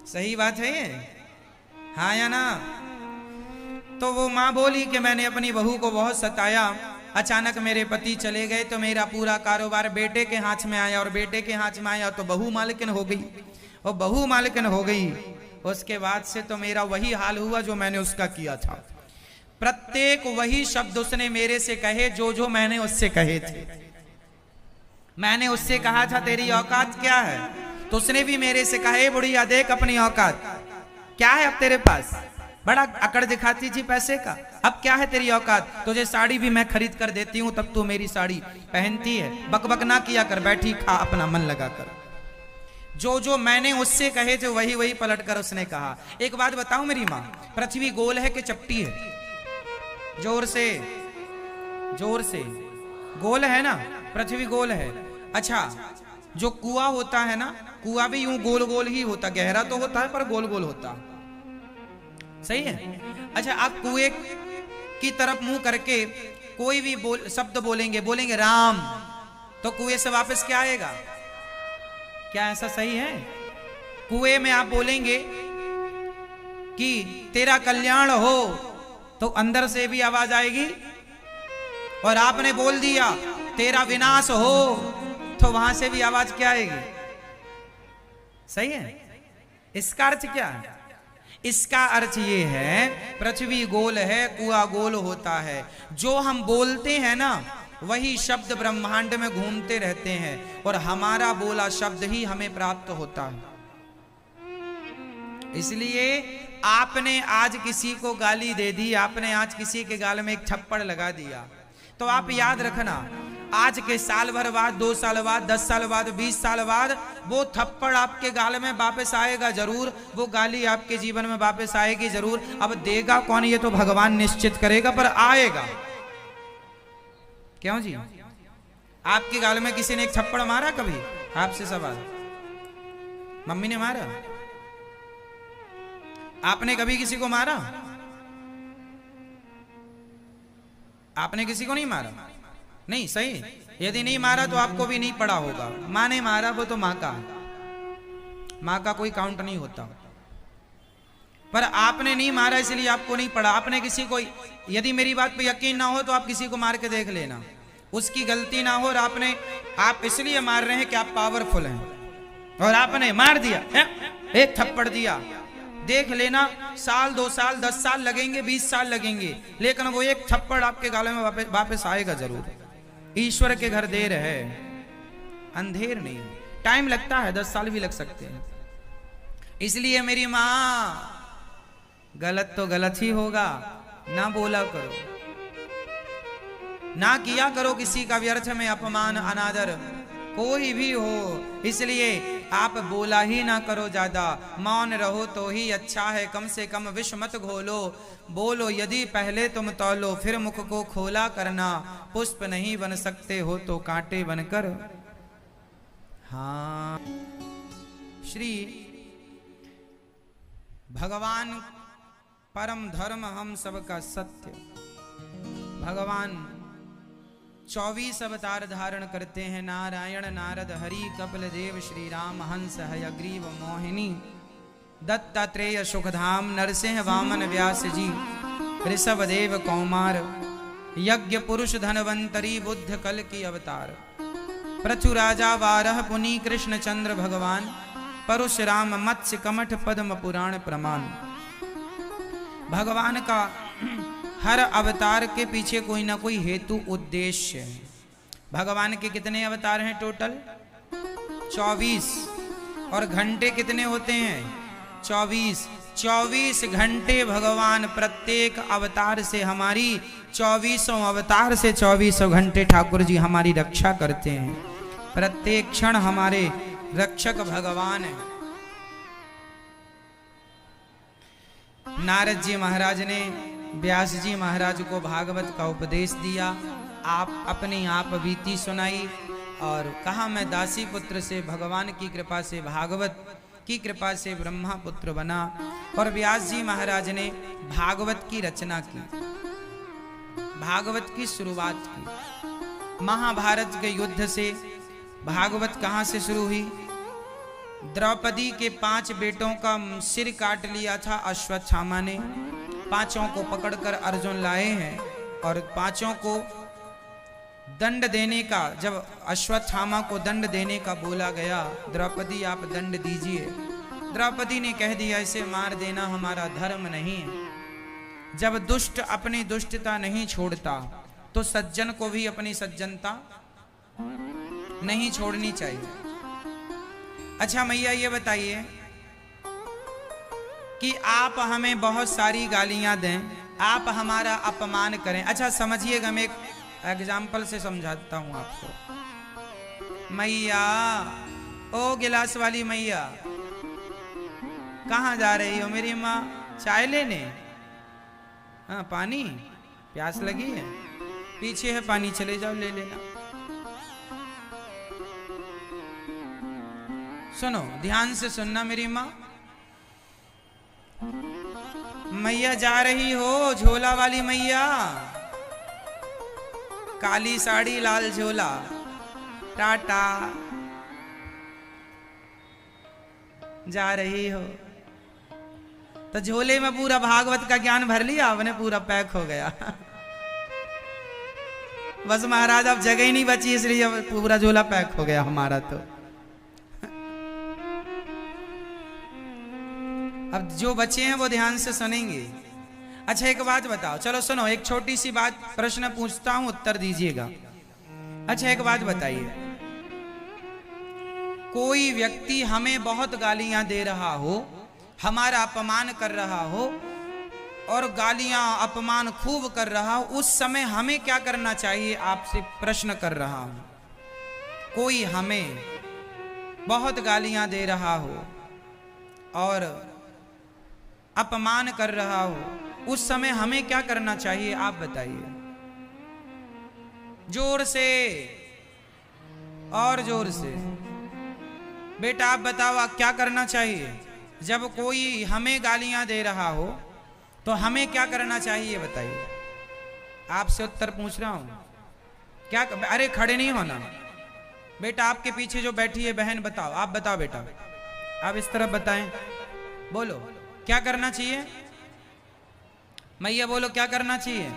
सही बात है ये, हाँ या ना? तो वो माँ बोली कि मैंने अपनी बहू को बहुत सताया। अचानक मेरे पति चले गए तो मेरा पूरा कारोबार बेटे के हाथ में आया, और बेटे के हाथ में आया तो बहू मालकिन हो गई, और बहू मालकिन हो गई। उसके बाद से तो मेरा वही हाल हुआ जो मैंने उसका किया था। प्रत्येक वही शब्द उसने मेरे से कहे जो मैंने उससे कहे थे। मैंने उससे कहा था तेरी औकात क्या है, तो उसने भी मेरे से कहा बुढ़िया देख अपनी औकात क्या है अब तेरे पास, बड़ा अकड़ दिखाती थी पैसे का, अब क्या है तेरी औकात, तुझे साड़ी भी मैं खरीद कर देती हूँ तब तू मेरी साड़ी पहनती है, बकबक ना किया कर, बैठी खा अपना मन लगा कर। जो मैंने उससे कहे थे वही वही पलट कर उसने कहा। एक बात बताऊं मेरी माँ, पृथ्वी गोल है कि चपटी है? जोर से गोल है ना, पृथ्वी गोल है। अच्छा जो कुआं होता है ना, कुआं भी यूं गोल गोल ही होता, गहरा तो होता है पर गोल गोल होता, सही है। अच्छा आप कुएं की तरफ मुंह करके कोई भी शब्द बोलेंगे राम, तो कुएं से वापस क्या आएगा? क्या ऐसा सही है? कुएं में आप बोलेंगे कि तेरा कल्याण हो, तो अंदर से भी आवाज आएगी, और आपने बोल दिया तेरा विनाश हो, तो वहां से भी आवाज क्या आएगी? सही है? इसका अर्थ क्या है? इसका अर्थ ये है, पृथ्वी गोल है, कुआं गोल होता है। जो हम बोलते हैं ना, वही शब्द ब्रह्मांड में घूमते रहते हैं, और हमारा बोला शब्द ही हमें प्राप्त होता है। इसलिए आपने आज किसी को गाली दे दी, आपने आज किसी के गाल में एक थप्पड़ लगा दिया, तो आप याद रखना, आज के साल भर बाद, 2 साल बाद, 10 साल बाद, 20 साल बाद वो थप्पड़ आपके गाल में वापस आएगा जरूर, वो गाली आपके जीवन में वापस आएगी जरूर। अब देगा कौन ये तो भगवान निश्चित करेगा, पर आएगा। क्यों जी? आपके गाल में किसी ने एक थप्पड़ मारा कभी? आपसे सवाल, मम्मी ने मारा? आपने कभी किसी को मारा? आपने किसी को नहीं मारा? नहीं, सही। यदि नहीं मारा तो आपको भी नहीं पड़ा होगा। माँ ने मारा, वो तो माँ का कोई काउंट नहीं होता। पर आपने नहीं मारा इसलिए आपको नहीं पड़ा। आपने किसी को, यदि मेरी बात पे यकीन ना हो तो आप किसी को मार के देख लेना, उसकी गलती ना हो, और आप इसलिए मार रहे हैं कि आप पावरफुल हैं, और आपने मार दिया, एक थप्पड़ दिया, देख लेना, साल, 2 साल, 10 साल लगेंगे, 20 साल लगेंगे, लेकिन वो एक थप्पड़ आपके गाले में वापस आएगा जरूर। ईश्वर के घर देर है, अंधेर नहीं। टाइम लगता है, 10 साल भी लग सकते हैं। इसलिए मेरी माँ, गलत तो गलत ही होगा, ना बोला करो, ना किया करो किसी का व्यर्थ में अपमान अनादर, कोई भी हो। इसलिए आप बोला ही ना करो ज्यादा, मौन रहो तो ही अच्छा है, कम से कम विष मत घोलो। बोलो यदि पहले तुम तौलो, फिर मुख को खोला करना, पुष्प नहीं बन सकते हो तो कांटे बनकर। हाँ, श्री भगवान परम धर्म हम सबका सत्य, भगवान 24 अवतार धारण करते हैं। नारायण, नारद, हरि, कपिल देव, श्री राम, हंस, हयग्रीव, मोहिनी, दत्तात्रेय, सुखधाम, नरसिंह, वामन, व्यास जी, ऋषभ देव, कौमार, यज्ञ पुरुष, धनवंतरी, बुद्ध कल की अवतार, पृथु राजा, वारह, पुनि, कृष्ण चंद्र भगवान, परशुराम, मत्स्य, कमठ, पद्म पुराण प्रमाण। भगवान का हर अवतार के पीछे कोई ना कोई हेतु उद्देश्य है। भगवान के कितने अवतार हैं टोटल? 24। और घंटे कितने होते हैं? 24। 24 घंटे भगवान प्रत्येक अवतार से, हमारी 24 अवतार से 24 घंटे ठाकुर जी हमारी रक्षा करते हैं। प्रत्येक क्षण हमारे रक्षक भगवान है। नारद जी महाराज ने व्यास जी महाराज को भागवत का उपदेश दिया, आप अपनी आप बीती सुनाई, और कहा मैं दासी पुत्र से भगवान की कृपा से, भागवत की कृपा से ब्रह्मा पुत्र बना। और व्यास जी महाराज ने भागवत की रचना की, भागवत की शुरुआत की। महाभारत के युद्ध से भागवत कहाँ से शुरू हुई? द्रौपदी के 5 बेटों का सिर काट लिया था अश्वत्थामा ने, 5 को पकड़कर अर्जुन लाए हैं, और 5 को दंड देने का, जब अश्वत्थामा को दंड देने का बोला गया, द्रौपदी आप दंड दीजिए, द्रौपदी ने कह दिया इसे मार देना हमारा धर्म नहीं है। जब दुष्ट अपनी दुष्टता नहीं छोड़ता, तो सज्जन को भी अपनी सज्जनता नहीं छोड़नी चाहिए। अच्छा मैया ये बताइए कि आप हमें बहुत सारी गालियां दें, आप हमारा अपमान करें। अच्छा समझिएगा, मैं एक एग्जाम्पल से समझाता हूं आपको। मैया, ओ गिलास वाली मैया, कहाँ जा रही हो? मेरी माँ चाय लेने? हाँ, पानी प्यास लगी है, पीछे है पानी, चले जाओ ले लेना। सुनो, ध्यान से सुनना मेरी माँ। मैया जा रही हो, झोला वाली मैया, काली साड़ी लाल झोला, टाटा जा रही हो। तो झोले में पूरा भागवत का ज्ञान भर लिया आपने, पूरा पैक हो गया। बस महाराज अब जगह ही नहीं बची, इसलिए पूरा झोला पैक हो गया हमारा। तो अब जो बचे हैं वो ध्यान से सुनेंगे। अच्छा एक बात बताओ, चलो सुनो, एक छोटी सी बात प्रश्न पूछता हूं, उत्तर दीजिएगा। अच्छा एक बात बताइए, कोई व्यक्ति हमें बहुत गालियां दे रहा हो, हमारा अपमान कर रहा हो और गालियां अपमान खूब कर रहा हो, उस समय हमें क्या करना चाहिए? आपसे प्रश्न कर रहा हूं। कोई हमें बहुत गालियां दे रहा हो और अपमान कर रहा हो, उस समय हमें क्या करना चाहिए? आप बताइए जोर से और जोर से। बेटा आप बताओ क्या करना चाहिए जब कोई हमें गालियां दे रहा हो, तो हमें क्या करना चाहिए बताइए। आपसे उत्तर पूछ रहा हूं। क्या अरे खड़े नहीं होना बेटा, आपके पीछे जो बैठी है बहन बताओ, आप बताओ बेटा, आप इस तरफ बताएं, बोलो क्या करना चाहिए। मैया बोलो क्या करना चाहिए।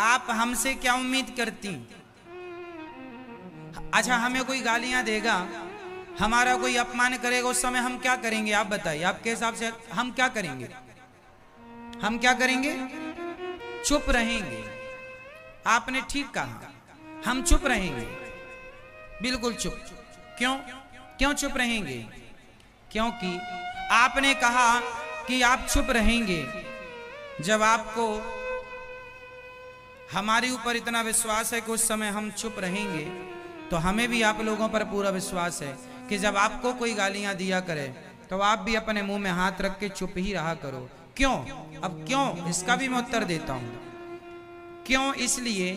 आप हमसे क्या उम्मीद करती? अच्छा हमें कोई गालियां देगा, हमारा कोई अपमान करेगा, उस समय हम क्या करेंगे? आप बताइए, आपके हिसाब से हम क्या करेंगे? हम क्या करेंगे? चुप रहेंगे। आपने ठीक कहा, हम चुप रहेंगे, बिल्कुल चुप। क्यों क्यों चुप रहेंगे? क्योंकि आपने कहा कि आप चुप रहेंगे। जब आपको हमारे ऊपर इतना विश्वास है कि उस समय हम चुप रहेंगे, तो हमें भी आप लोगों पर पूरा विश्वास है कि जब आपको कोई गालियां दिया करे तो आप भी अपने मुंह में हाथ रख के चुप ही रहा करो। क्यों? अब क्यों, इसका भी मैं उत्तर देता हूं। क्यों? इसलिए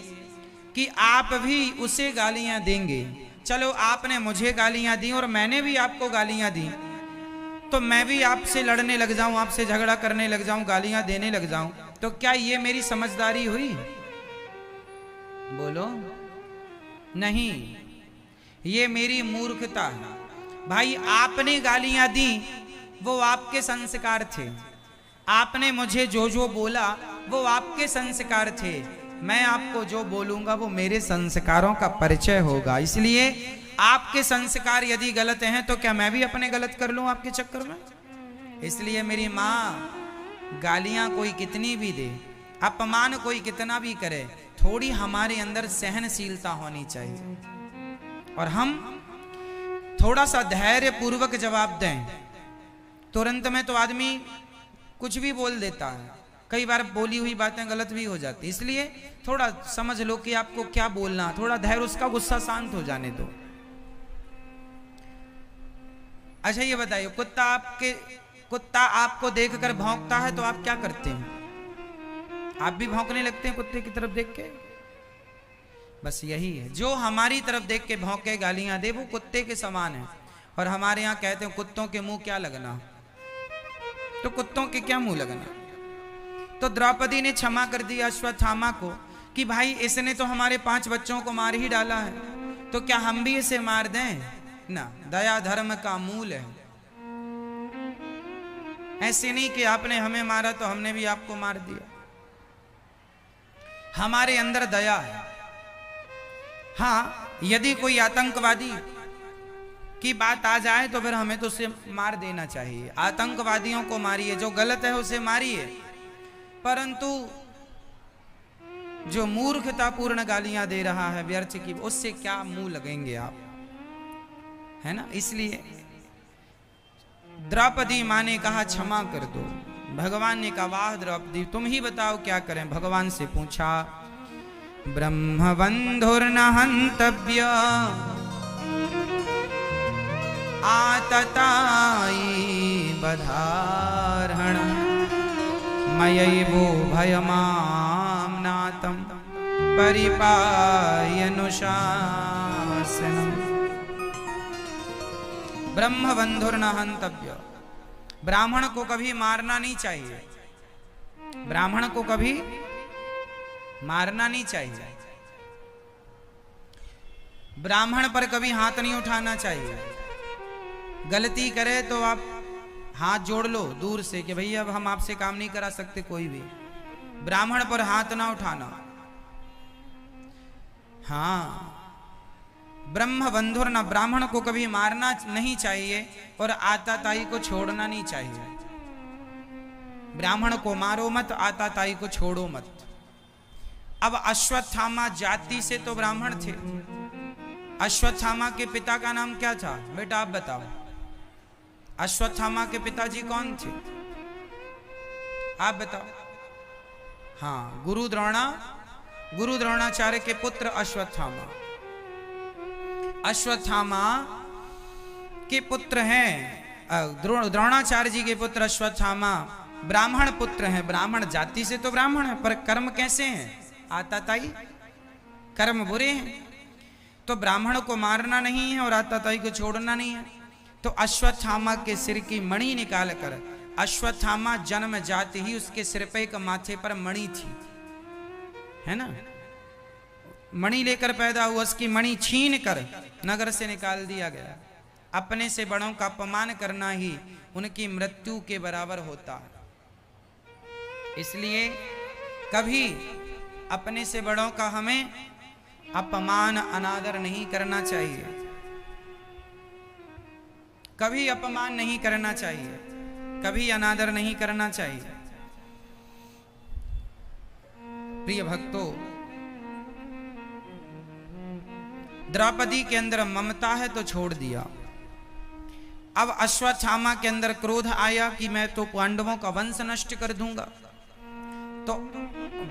कि आप भी उसे गालियां देंगे। चलो आपने मुझे गालियां दी और मैंने भी आपको गालियां दी, तो मैं भी आपसे लड़ने लग जाऊं, आपसे झगड़ा करने लग जाऊं, गालियां देने लग जाऊं, तो क्या ये मेरी समझदारी हुई? बोलो नहीं, ये मेरी मूर्खता है। भाई आपने गालियां दी वो आपके संस्कार थे, आपने मुझे जो जो बोला वो आपके संस्कार थे, मैं आपको जो बोलूंगा वो मेरे संस्कारों का परिचय होगा। इसलिए आपके संस्कार यदि गलत हैं तो क्या मैं भी अपने गलत कर लूं आपके चक्कर में? इसलिए मेरी माँ गालियां कोई कितनी भी दे, अपमान कोई कितना भी करे, थोड़ी हमारे अंदर सहनशीलता होनी चाहिए और हम थोड़ा सा धैर्य पूर्वक जवाब दें। तुरंत में तो आदमी कुछ भी बोल देता है, कई बार बोली हुई बातें गलत भी हो जाती, इसलिए थोड़ा समझ लो कि आपको क्या बोलना, थोड़ा धैर्य, उसका गुस्सा शांत हो जाने दो। अच्छा ये बताइए, कुत्ता आपको देखकर भौंकता है तो आप क्या करते हैं? आप भी भौंकने लगते हैं कुत्ते की तरफ देख के? बस यही है, जो हमारी तरफ देख के भौंके गालियां दे वो कुत्ते के समान है। और हमारे यहाँ कहते हैं कुत्तों के मुंह क्या लगना, तो कुत्तों के क्या मुंह लगना। तो द्रौपदी ने क्षमा कर दिया अश्वत्थामा को कि भाई इसने तो हमारे 5 बच्चों को मार ही डाला है, तो क्या हम भी इसे मार दें? ना, दया धर्म का मूल है। ऐसे नहीं कि आपने हमें मारा तो हमने भी आपको मार दिया। हमारे अंदर दया है। हाँ, यदि कोई आतंकवादी की बात आ जाए तो फिर हमें तो उसे मार देना चाहिए। आतंकवादियों को मारिए, जो गलत है उसे मारिए, परंतु जो मूर्खतापूर्ण गालियां दे रहा है व्यर्थ की, उससे क्या मुंह लगेंगे आप, है ना? इसलिए द्रौपदी माँ ने कहा क्षमा कर दो। भगवान ने कहा वाह द्रौपदी तुम ही बताओ क्या करें। भगवान से पूछा ब्रह्मबंधुर्न हंतव्य आतताई बधारण मयैवो भयमाम्नातं परिपायनुशासनम्। ब्रह्मबंधुर्न हंतव्य, ब्राह्मण को कभी मारना नहीं चाहिए, ब्राह्मण को कभी मारना नहीं चाहिए, ब्राह्मण पर कभी हाथ नहीं उठाना चाहिए। गलती करे तो आप हाथ जोड़ लो दूर से कि भैया अब हम आपसे काम नहीं करा सकते, कोई भी ब्राह्मण पर हाथ ना उठाना। हाँ, ब्रह्म बंधुर ना, ब्राह्मण को कभी मारना नहीं चाहिए और आताताई को छोड़ना नहीं चाहिए। ब्राह्मण को मारो मत, आताताई को छोड़ो मत। अब अश्वत्थामा जाति से तो ब्राह्मण थे। अश्वत्थामा के पिता का नाम क्या था बेटा, आप बताओ। अश्वत्थामा के पिताजी कौन थे, आप बताओ। हाँ, गुरु द्रोणाचार्य के पुत्र अश्वत्थामा। अश्वत्थामा के पुत्र हैं, द्रोणाचार्य जी के पुत्र अश्वत्थामा ब्राह्मण पुत्र हैं। ब्राह्मण जाति से तो ब्राह्मण है, पर कर्म कैसे हैं, आताताई कर्म बुरे हैं। तो ब्राह्मण को मारना नहीं है और आताताई को छोड़ना नहीं है। तो अश्वत्थामा के सिर की मणि निकाल कर, अश्वत्थामा जन्म जाति ही उसके सिर पे एक माथे पर मणि थी, है ना, मणि लेकर पैदा हुआ, उसकी मणि छीन कर नगर से निकाल दिया गया। अपने से बड़ों का अपमान करना ही उनकी मृत्यु के बराबर होता है। इसलिए कभी अपने से बड़ों का हमें अपमान अनादर नहीं करना चाहिए, कभी अपमान नहीं करना चाहिए, कभी अनादर नहीं करना चाहिए। प्रिय भक्तों, द्रौपदी के अंदर ममता है तो छोड़ दिया। अब अश्वत्थामा के अंदर क्रोध आया कि मैं तो पांडवों का वंश नष्ट कर दूंगा, तो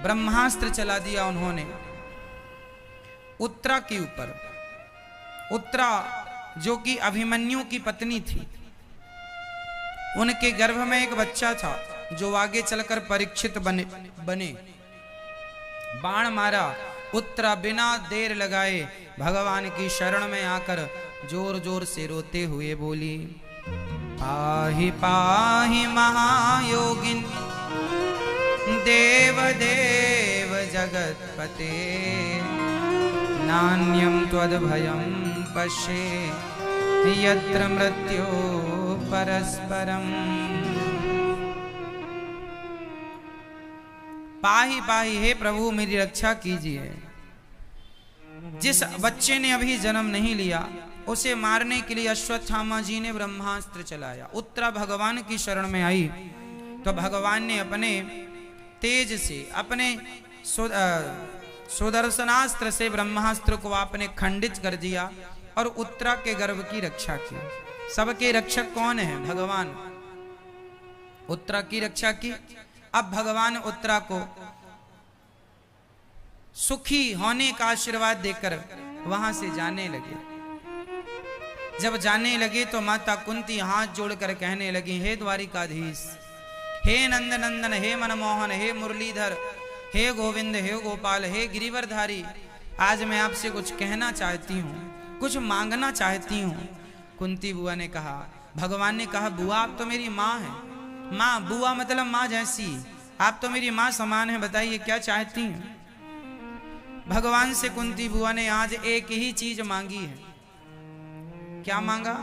ब्रह्मास्त्र चला दिया उन्होंने उत्तरा के ऊपर। उत्तरा जो कि अभिमन्यु की पत्नी थी, उनके गर्भ में एक बच्चा था जो आगे चलकर परीक्षित बने। बाण मारा, उत्तरा बिना देर लगाए भगवान की शरण में आकर जोर जोर से रोते हुए बोली, पाहि पाहि महायोगिन देव देव जगतपते, नान्यं त्वद्भयं पश्ये यत्र मृत्यो परस्परम। पाहि पाहि, हे प्रभु मेरी रक्षा कीजिए। जिस बच्चे ने अभी जन्म नहीं लिया उसे मारने के लिए अश्वत्थामा जी ने ब्रह्मास्त्र चलाया। उत्तरा भगवान की शरण में आई तो भगवान ने अपने तेज से, अपने सुदर्शनास्त्र से ब्रह्मास्त्र को आपने खंडित कर दिया और उत्तरा के गर्भ की रक्षा की। सबके रक्षक कौन है, भगवान। उत्तरा की रक्षा की। अब भगवान उत्तरा को सुखी होने का आशीर्वाद देकर वहां से जाने लगे। जब जाने लगे तो माता कुंती हाथ जोड़कर कहने लगी, हे द्वारिकाधीश, हे नंद नंदन, हे मनमोहन, हे मुरलीधर, हे गोविंद, हे गोपाल, हे गिरिवरधारी, आज मैं आपसे कुछ कहना चाहती हूँ, कुछ मांगना चाहती हूँ। कुंती बुआ ने कहा, भगवान ने कहा, बुआ आप तो मेरी माँ हैं। माँ, बुआ मतलब माँ जैसी, आप तो मेरी माँ समान है, बताइए क्या चाहती हैं। भगवान से कुंती बुआ ने आज एक ही चीज मांगी है। क्या मांगा,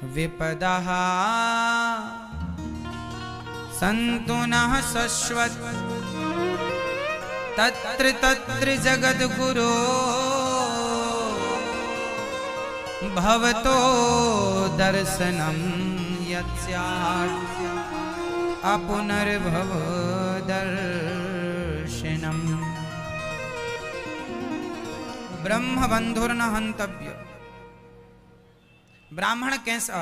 विपदा सन्तु नः शश्वत् तत्र तत्र जगद्गुरो भवतो दर्शनं यत्स्यात् अपुनर्भव दर्शनम्। ब्रह्म बंधुर्न हंतव्य। ब्राह्मण कैसा,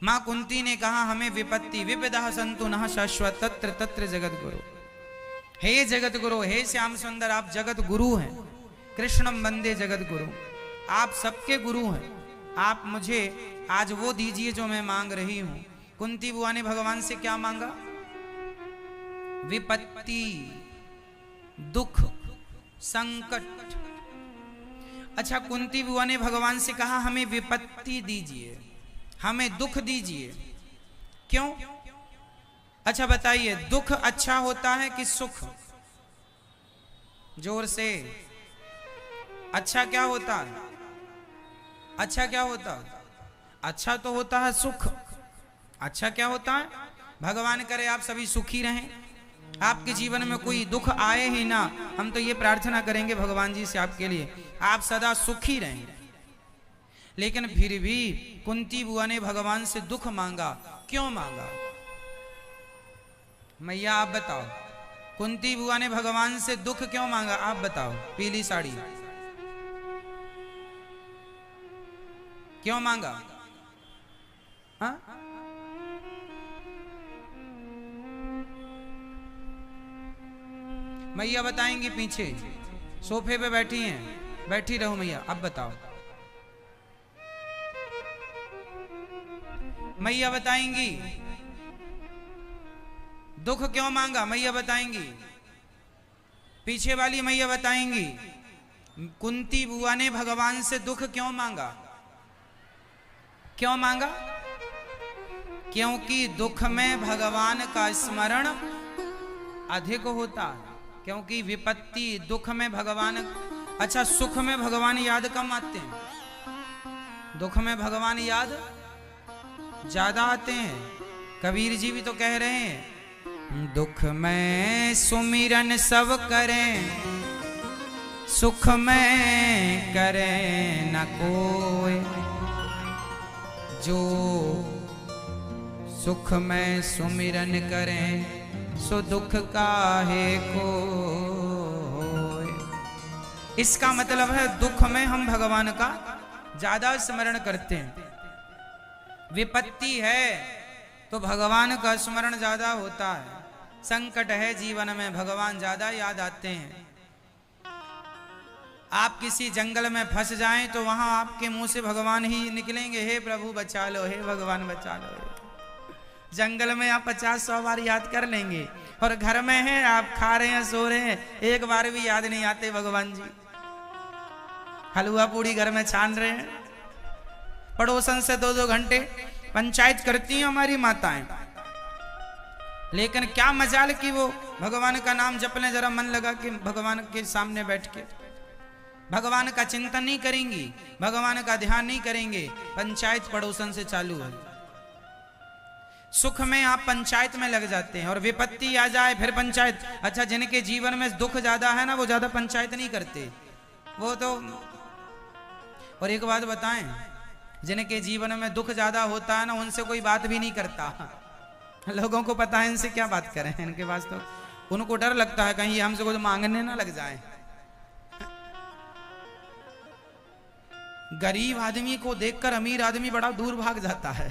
मां कुंती ने कहा हमें विपत्ति, विपदा सन्तु नः शाश्वत तत्र तत्र जगत गुरु। हे जगत गुरु, हे श्याम सुंदर, आप जगत गुरु हैं। कृष्णम वंदे जगत गुरु, आप सबके गुरु हैं। आप मुझे आज वो दीजिए जो मैं मांग रही हूं। कुंती बुआ ने भगवान से क्या मांगा, विपत्ति, दुख, संकट। अच्छा, कुंती बुआ ने भगवान से कहा हमें विपत्ति दीजिए, हमें दुख दीजिए, क्यों? अच्छा बताइए, दुख अच्छा होता है कि सुख? जोर से। अच्छा क्या होता है? अच्छा क्या होता है? अच्छा तो होता है सुख। अच्छा क्या होता है? भगवान करे आप सभी सुखी रहें, आपके जीवन में कोई दुख आए ही ना। हम तो ये प्रार्थना करेंगे भगवान जी से आपके लिए, आप सदा सुखी रहें। लेकिन फिर भी कुंती बुआ ने भगवान से दुख मांगा, क्यों मांगा? मैया आप बताओ, कुंती बुआ ने भगवान से दुख क्यों मांगा? आप बताओ। पीली साड़ी क्यों मांगा? हाँ? मैया बताएंगी, पीछे सोफे पे बैठी हैं, बैठी रहो मैया, अब बताओ। मैया बताएंगी दुख क्यों मांगा, मैया बताएंगी। पीछे वाली मैया बताएंगी कुंती बुआ ने भगवान से दुख क्यों मांगा। क्यों मांगा? क्योंकि दुख में भगवान का स्मरण अधिक होता है। क्योंकि विपत्ति दुख में भगवान, अच्छा सुख में भगवान याद कम आते हैं, दुख में भगवान याद ज्यादा आते हैं। कबीर जी भी तो कह रहे हैं, दुख में सुमिरन सब करें, सुख में करें न कोई, जो सुख में सुमिरन करें सो दुख काहे को। इसका मतलब है दुख में हम भगवान का ज्यादा स्मरण करते हैं, विपत्ति है तो भगवान का स्मरण ज्यादा होता है, संकट है जीवन में भगवान ज्यादा याद आते हैं। आप किसी जंगल में फंस जाएं तो वहां आपके मुंह से भगवान ही निकलेंगे, हे प्रभु बचा लो, हे भगवान बचा लो। जंगल में आप 50-100 बार याद कर लेंगे, और घर में हैं आप खा रहे हैं सो रहे हैं, एक बार भी याद नहीं आते भगवान जी। हलवा पूड़ी घर में छान रहे हैं, पड़ोसन से 2-2 घंटे पंचायत करती हैं हमारी माताएं, लेकिन क्या मजाल कि वो भगवान का नाम जप लें, जरा मन लगा कि भगवान के सामने बैठ के भगवान का चिंतन नहीं करेंगी, भगवान का ध्यान नहीं करेंगे, पंचायत पड़ोसन से चालू है। सुख में आप पंचायत में लग जाते हैं, और विपत्ति आ जाए फिर पंचायत। अच्छा जिनके जीवन में दुख ज्यादा है ना, वो ज्यादा पंचायत नहीं करते, वो तो। और एक बात बताएं, जिनके जीवन में दुख ज्यादा होता है ना, उनसे कोई बात भी नहीं करता। लोगों को पता है इनसे क्या बात करें, इनके पास तो उनको डर लगता है कहीं हमसे कुछ मांगने ना लग जाए। गरीब आदमी को देखकर अमीर आदमी बड़ा दूर भाग जाता है।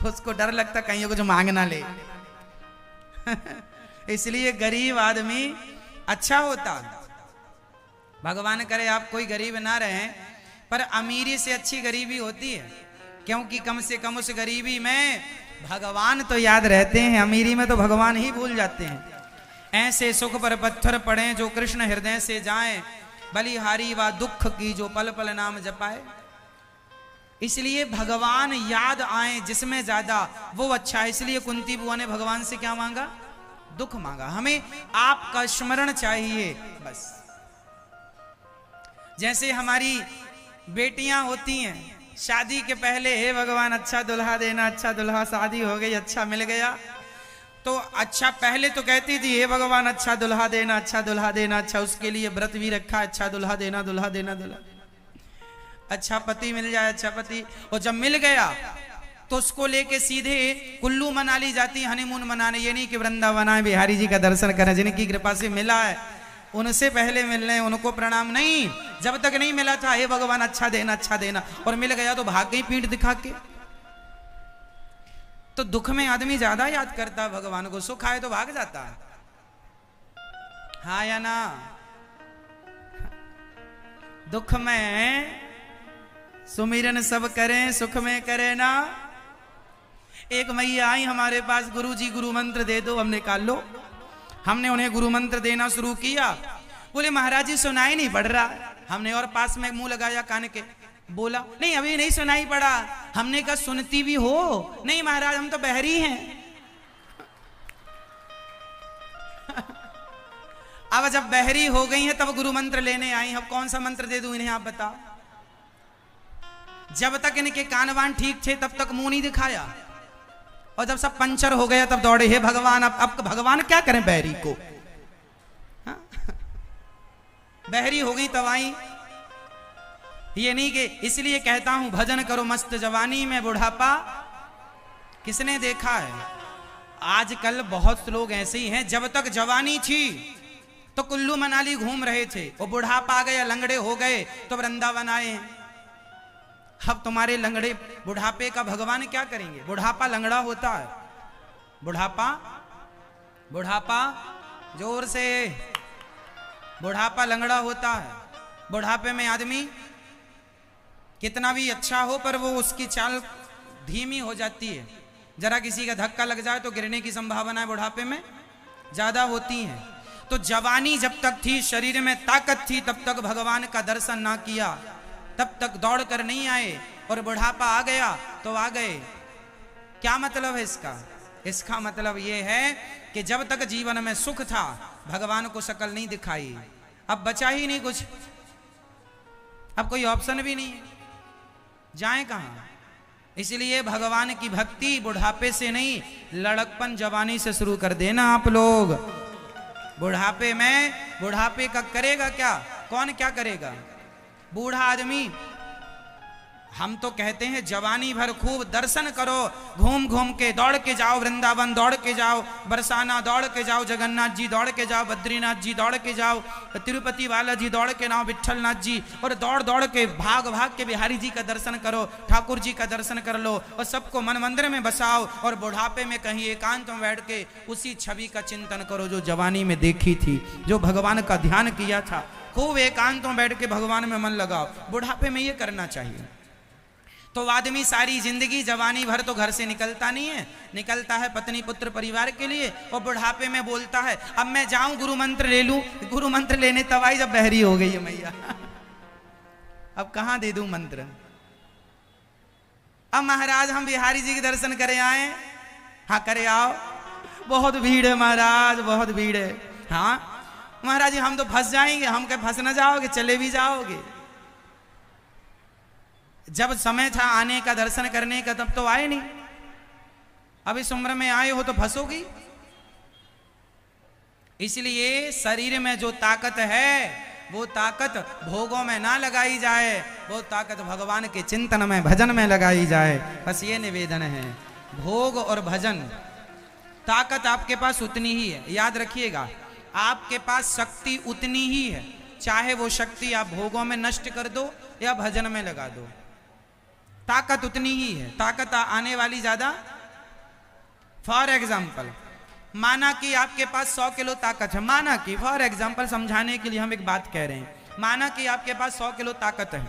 उसको डर लगता कहीं कुछ मांग ना ले। इसलिए गरीब आदमी अच्छा होता। भगवान करे आप कोई गरीब ना रहे, पर अमीरी से अच्छी गरीबी होती है, क्योंकि कम से कम उस गरीबी में भगवान तो याद रहते हैं, अमीरी में तो भगवान ही भूल जाते हैं। ऐसे सुख पर पत्थर पड़े जो कृष्ण हृदय से जाएं, बलिहारी व दुख की जो पल पल नाम जपाए। इसलिए भगवान याद आए जिसमें ज्यादा वो अच्छा है। इसलिए कुंती बुआ ने भगवान से क्या मांगा? दुख मांगा। हमें आपका स्मरण चाहिए बस। जैसे हमारी बेटियां होती हैं, शादी के पहले हे भगवान अच्छा दुल्हा देना, अच्छा दुल्हा, शादी हो गई अच्छा मिल गया तो अच्छा, पहले तो कहती थी हे भगवान अच्छा दुल्हा देना, अच्छा दुल्हा देना, अच्छा उसके लिए व्रत भी रखा, अच्छा दुल्हा देना, दुल्हा देना, दुल्हा, अच्छा पति मिल जाए, अच्छा पति। और जब मिल गया तो उसको लेके सीधे कुल्लू मनाली जाती, हनीमून मनाने। ये नहीं कि वृंदावन आए बिहारी जी का दर्शन करें, जिनकी कृपा से मिला है उनसे पहले मिलने, उनको प्रणाम नहीं। जब तक नहीं मिला था हे भगवान अच्छा देना, अच्छा देना, और मिल गया तो भाग गई पीठ दिखा के। तो दुख में आदमी ज्यादा याद करता है भगवान को, सुख आए तो भाग जाता है। हाँ या ना? दुख में सुमिरन सब करें, सुख में करे ना। एक मैया आई हमारे पास, गुरु जी गुरु मंत्र दे दो। हमने कहा लो। हमने उन्हें गुरु मंत्र देना शुरू किया। बोले महाराज जी सुनाई नहीं पड़ रहा। हमने और पास में मुंह लगाया कान के, बोला नहीं अभी नहीं सुनाई पड़ा। हमने कहा सुनती भी हो। नहीं महाराज हम तो बहरी हैं। अब जब बहरी हो गई है तब गुरु मंत्र लेने आई। अब कौन सा मंत्र दे दूं इन्हें आप बताओ। जब तक इनके कान वान ठीक थे तब तक मुंह नहीं दिखाया, और जब सब पंचर हो गया तब दौड़े हे भगवान। अब भगवान क्या करें बहरी को। हाँ? बहरी हो गई तब आई। ये नहीं कि इसलिए कहता हूं भजन करो मस्त जवानी में बुढ़ापा किसने देखा है। आजकल बहुत लोग ऐसे ही हैं, जब तक जवानी थी तो कुल्लू मनाली घूम रहे थे, वो बुढ़ापा आ गया लंगड़े हो गए तो वृंदावन आए। अब तुम्हारे लंगड़े बुढ़ापे का भगवान क्या करेंगे। बुढ़ापा लंगड़ा होता है। बुढ़ापा जोर से, बुढ़ापा लंगड़ा होता है। बुढ़ापे में आदमी कितना भी अच्छा हो पर वो उसकी चाल धीमी हो जाती है। जरा किसी का धक्का लग जाए तो गिरने की संभावनाएं बुढ़ापे में ज्यादा होती हैं। तो जवानी जब तक थी, शरीर में ताकत थी, तब तक भगवान का दर्शन ना किया, तब तक दौड़ कर नहीं आए। और बुढ़ापा आ गया तो आ गए। क्या मतलब है इसका। इसका मतलब यह है कि जब तक जीवन में सुख था भगवान को शक्ल नहीं दिखाई। अब बचा ही नहीं कुछ, अब कोई ऑप्शन भी नहीं है, जाए कहां। इसलिए भगवान की भक्ति बुढ़ापे से नहीं, लड़कपन जवानी से शुरू कर देना आप लोग। बुढ़ापे में, बुढ़ापे का करेगा क्या, कौन क्या करेगा। बूढ़ा आदमी, हम तो कहते हैं जवानी भर खूब दर्शन करो, घूम घूम के दौड़ के जाओ, वृंदावन दौड़ के जाओ, बरसाना दौड़ के जाओ, जगन्नाथ जी दौड़ के जाओ, बद्रीनाथ जी दौड़ के जाओ, तिरुपति बालाजी दौड़ के नाम, विठलनाथ जी, और दौड़ दौड़ के भाग भाग के बिहारी जी का दर्शन करो, ठाकुर जी का दर्शन कर लो, और सबको मन मंदिर में बसाओ। और बुढ़ापे में कहीं एकांत में बैठ के उसी छवि का चिंतन करो जो जवानी में देखी थी, जो भगवान का ध्यान किया था। खूब एकांत में बैठ के भगवान में मन लगाओ। बुढ़ापे में ये करना चाहिए। तो आदमी सारी जिंदगी जवानी भर तो घर से निकलता नहीं है, निकलता है पत्नी पुत्र परिवार के लिए, और बुढ़ापे में बोलता है अब मैं जाऊं गुरु मंत्र ले लूं। गुरु मंत्र लेने तब आई जब बहरी हो गई है मैया। अब कहां दे दूं मंत्र। अब महाराज हम बिहारी जी के दर्शन करे आए। हाँ करे आओ, बहुत भीड़ है महाराज, बहुत भीड़ है। हाँ महाराज जी हम तो फंस जाएंगे। हम क्या फंस ना जाओगे, चले भी जाओगे। जब समय था आने का दर्शन करने का तब तो आए नहीं। अब इस उम्र में आए हो तो फंसोगी। इसलिए शरीर में जो ताकत है वो ताकत भोगों में ना लगाई जाए, वो ताकत भगवान के चिंतन में भजन में लगाई जाए। बस ये निवेदन है। भोग और भजन, ताकत आपके पास उतनी ही है। याद रखिएगा आपके पास शक्ति उतनी ही है, चाहे वो शक्ति आप भोगों में नष्ट कर दो या भजन में लगा दो, ताकत उतनी ही है। ताकत आने वाली ज्यादा। फॉर एग्जाम्पल माना कि आपके पास 100 किलो ताकत है। माना कि फॉर एग्जाम्पल समझाने के लिए हम एक बात कह रहे हैं। माना कि आपके पास 100 किलो ताकत है।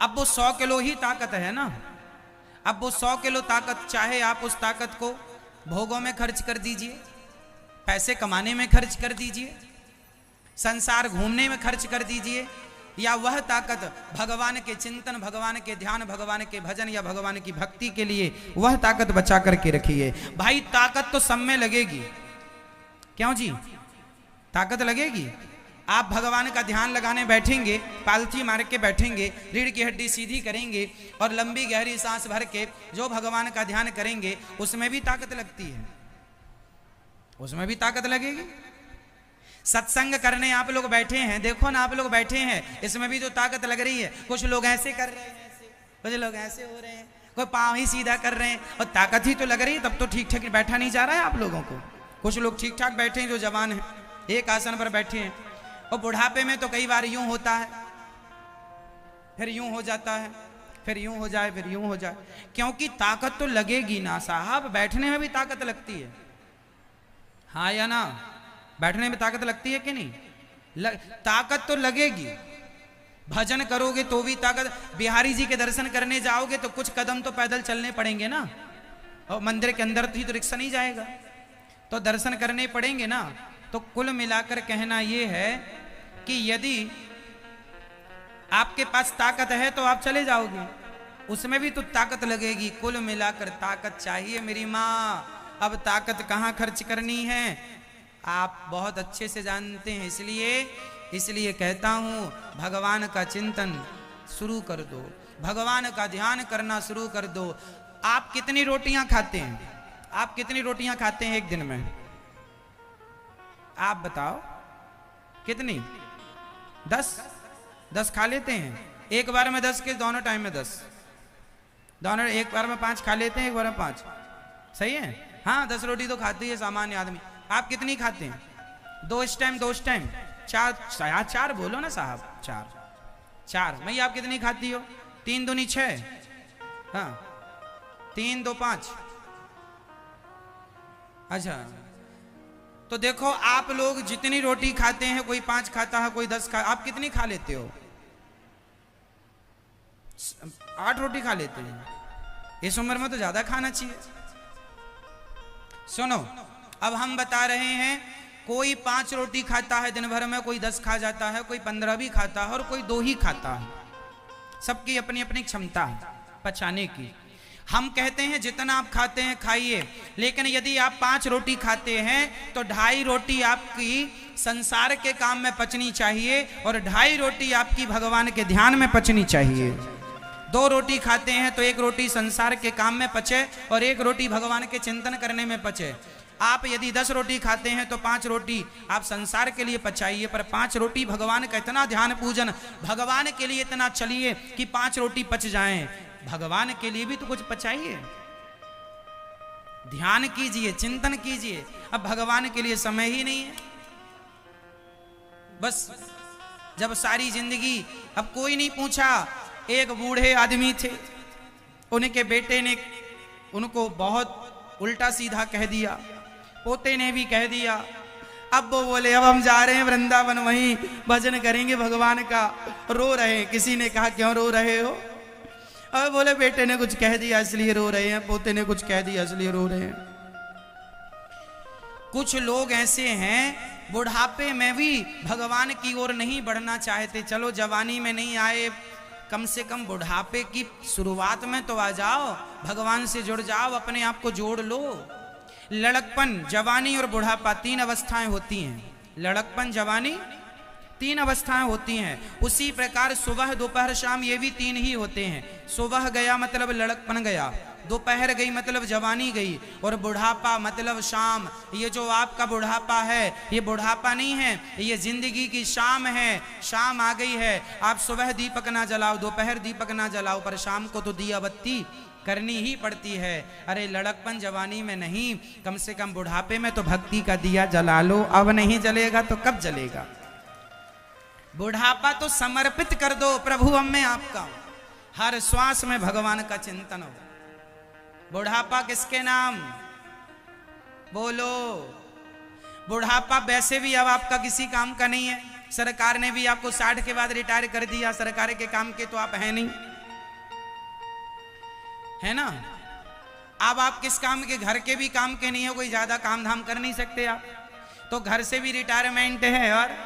अब वो 100 किलो ही ताकत है ना। अब वो 100 किलो ताकत, चाहे आप उस ताकत को भोगों में खर्च कर दीजिए, पैसे कमाने में खर्च कर दीजिए, संसार घूमने में खर्च कर दीजिए, या वह ताकत भगवान के चिंतन, भगवान के ध्यान, भगवान के भजन या भगवान की भक्ति के लिए वह ताकत बचा करके रखिए। भाई ताकत तो सब में लगेगी। क्यों जी, ताकत लगेगी। आप भगवान का ध्यान लगाने बैठेंगे, पालथी मार के बैठेंगे, रीढ़ की हड्डी सीधी करेंगे और लंबी गहरी सांस भर के जो भगवान का ध्यान करेंगे, उसमें भी ताकत लगती है, उसमें भी ताकत लगेगी। सत्संग करने आप लोग बैठे हैं, देखो ना आप लोग बैठे हैं, इसमें भी जो ताकत लग रही है। कुछ लोग ऐसे कर रहे हैं, ऐसे, कुछ लोग ऐसे हो रहे हैं, कोई पांव ही सीधा कर रहे हैं, और ताकत ही तो लग रही है। तब तो ठीक ठाक बैठा नहीं जा रहा है आप लोगों को। कुछ लोग ठीक ठाक बैठे हैं जो जवान हैं, एक आसन पर बैठे हैं। और बुढ़ापे में तो कई बार यूं होता है, फिर यूं हो जाता है, फिर यूं हो जाए, फिर यूं हो जाए, क्योंकि ताकत तो लगेगी ना साहब। बैठने में भी ताकत लगती है, हाँ या ना। बैठने में ताकत लगती है कि नहीं? ताकत तो लगेगी। भजन करोगे तो भी ताकत। बिहारी जी के दर्शन करने जाओगे तो कुछ कदम तो पैदल चलने पड़ेंगे ना, और मंदिर के अंदर तो रिक्शा नहीं जाएगा, तो दर्शन करने पड़ेंगे ना। तो कुल मिलाकर कहना यह है कि यदि आपके पास ताकत है तो आप चले जाओगे, उसमें भी तो ताकत लगेगी। कुल मिलाकर ताकत चाहिए मेरी माँ। अब ताकत कहाँ खर्च करनी है आप बहुत अच्छे से जानते हैं, इसलिए कहता हूँ भगवान का चिंतन शुरू कर दो, भगवान का ध्यान करना शुरू कर दो। आप कितनी रोटियां खाते हैं? आप कितनी रोटियां खाते हैं एक दिन में? आप बताओ कितनी? 10 खा लेते हैं एक बार में? 10 के दोनों टाइम में 10, दोनों एक बार में 5 खा लेते हैं, एक बार में 5, सही है? हाँ 10 रोटी तो खाती है सामान्य आदमी। आप कितनी खाते हैं? 2 इस टाइम, 2 इस टाइम, 4 बोलो ना साहब, 4। मैं आप कितनी खाती हो? 3 दूनी 6, हाँ 3 2 5। अच्छा तो देखो आप लोग जितनी रोटी खाते हैं, कोई 5 खाता है, कोई 10 आप कितनी खा लेते हो? 8 रोटी खा लेते हैं। इस उम्र में तो ज्यादा खाना चाहिए। सुनो अब हम बता रहे हैं, कोई 5 रोटी खाता है दिन भर में, कोई 10 खा जाता है, कोई 15 भी खाता है और कोई 2 ही खाता है। सबकी अपनी अपनी क्षमता है पचाने की। हम कहते हैं जितना आप खाते हैं खाइए, लेकिन यदि आप 5 रोटी खाते हैं तो 2.5 रोटी आपकी संसार के काम में पचनी चाहिए और 2.5 रोटी आपकी भगवान के ध्यान में पचनी चाहिए। 2 रोटी खाते हैं तो 1 रोटी संसार के काम में पचे और 1 रोटी भगवान के चिंतन करने में पचे। आप यदि 10 रोटी खाते हैं तो 5 रोटी आप संसार के लिए पचाइए, पर 5 रोटी भगवान का इतना ध्यान पूजन, भगवान के लिए इतना चलिए कि 5 रोटी पच जाएं। भगवान के लिए भी तो कुछ पचाइए, ध्यान कीजिए, चिंतन कीजिए। अब भगवान के लिए समय ही नहीं है। बस जब सारी जिंदगी, अब कोई नहीं पूछा, एक बूढ़े आदमी थे, उनके बेटे ने उनको बहुत उल्टा सीधा कह दिया, पोते ने भी कह दिया। अब वो बोले अब हम जा रहे हैं वृंदावन, वहीं भजन करेंगे भगवान का। रो रहे। किसी ने कहा क्यों रो रहे हो? अब बोले बेटे ने कुछ कह दिया इसलिए रो रहे हैं, पोते ने कुछ कह दिया इसलिए रो रहे हैं। कुछ लोग ऐसे हैं बुढ़ापे में भी भगवान की ओर नहीं बढ़ना चाहते। चलो जवानी में नहीं आए, कम से कम बुढ़ापे की शुरुआत में तो आ जाओ, भगवान से जुड़ जाओ, अपने आप को जोड़ लो। लड़कपन, जवानी और बुढ़ापा 3 अवस्थाएं होती हैं। लड़कपन, जवानी 3 अवस्थाएं होती हैं। उसी प्रकार सुबह दोपहर शाम ये भी 3 ही होते हैं। सुबह गया मतलब लड़कपन गया, दोपहर गई मतलब जवानी गई, और बुढ़ापा मतलब शाम। ये जो आपका बुढ़ापा है ये बुढ़ापा नहीं है, ये जिंदगी की शाम है। शाम आ गई है, आप सुबह दीपक ना जलाओ, दोपहर दीपक ना जलाओ, पर शाम को तो दिया बत्ती करनी ही पड़ती है। अरे लड़कपन जवानी में नहीं, कम से कम बुढ़ापे में तो भक्ति का दिया जला लो। अब नहीं जलेगा तो कब जलेगा? बुढ़ापा तो समर्पित कर दो प्रभु हम में आपका, हर श्वास में भगवान का चिंतन हो। बुढ़ापा किसके नाम? बोलो। बुढ़ापा वैसे भी अब आपका किसी काम का नहीं है। सरकार ने भी आपको 60 के बाद रिटायर कर दिया, सरकार के काम के तो आप हैं नहीं, है ना? अब आप किस काम के? घर के भी काम के नहीं है, कोई ज्यादा काम धाम कर नहीं सकते आप, तो घर से भी रिटायरमेंट है और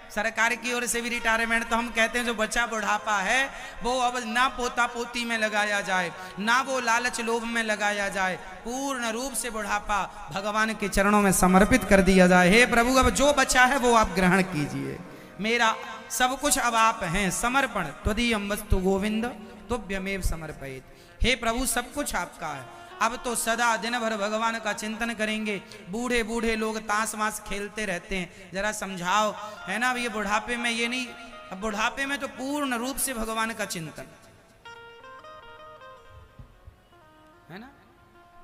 सरकार की ओर से भी रिटायरमेंट। तो हम कहते हैं जो बच्चा बुढ़ापा है वो अब ना पोता पोती में लगाया जाए, ना वो लालच लोभ में लगाया जाए, पूर्ण रूप से बुढ़ापा भगवान के चरणों में समर्पित कर दिया जाए। हे प्रभु अब जो बचा है वो आप ग्रहण कीजिए, मेरा सब कुछ अब आप हैं। समर्पण त्वदीयं वस्तु गोविंद तुभ्यमेव समर्पयेत्। हे प्रभु सब कुछ आपका है। अब तो सदा दिन भर भगवान का चिंतन करेंगे। बूढ़े बूढ़े लोग ताश वाश खेलते रहते हैं, जरा समझाओ, है ना? अब ये बुढ़ापे में ये नहीं, अब बुढ़ापे में तो पूर्ण रूप से भगवान का चिंतन, है ना?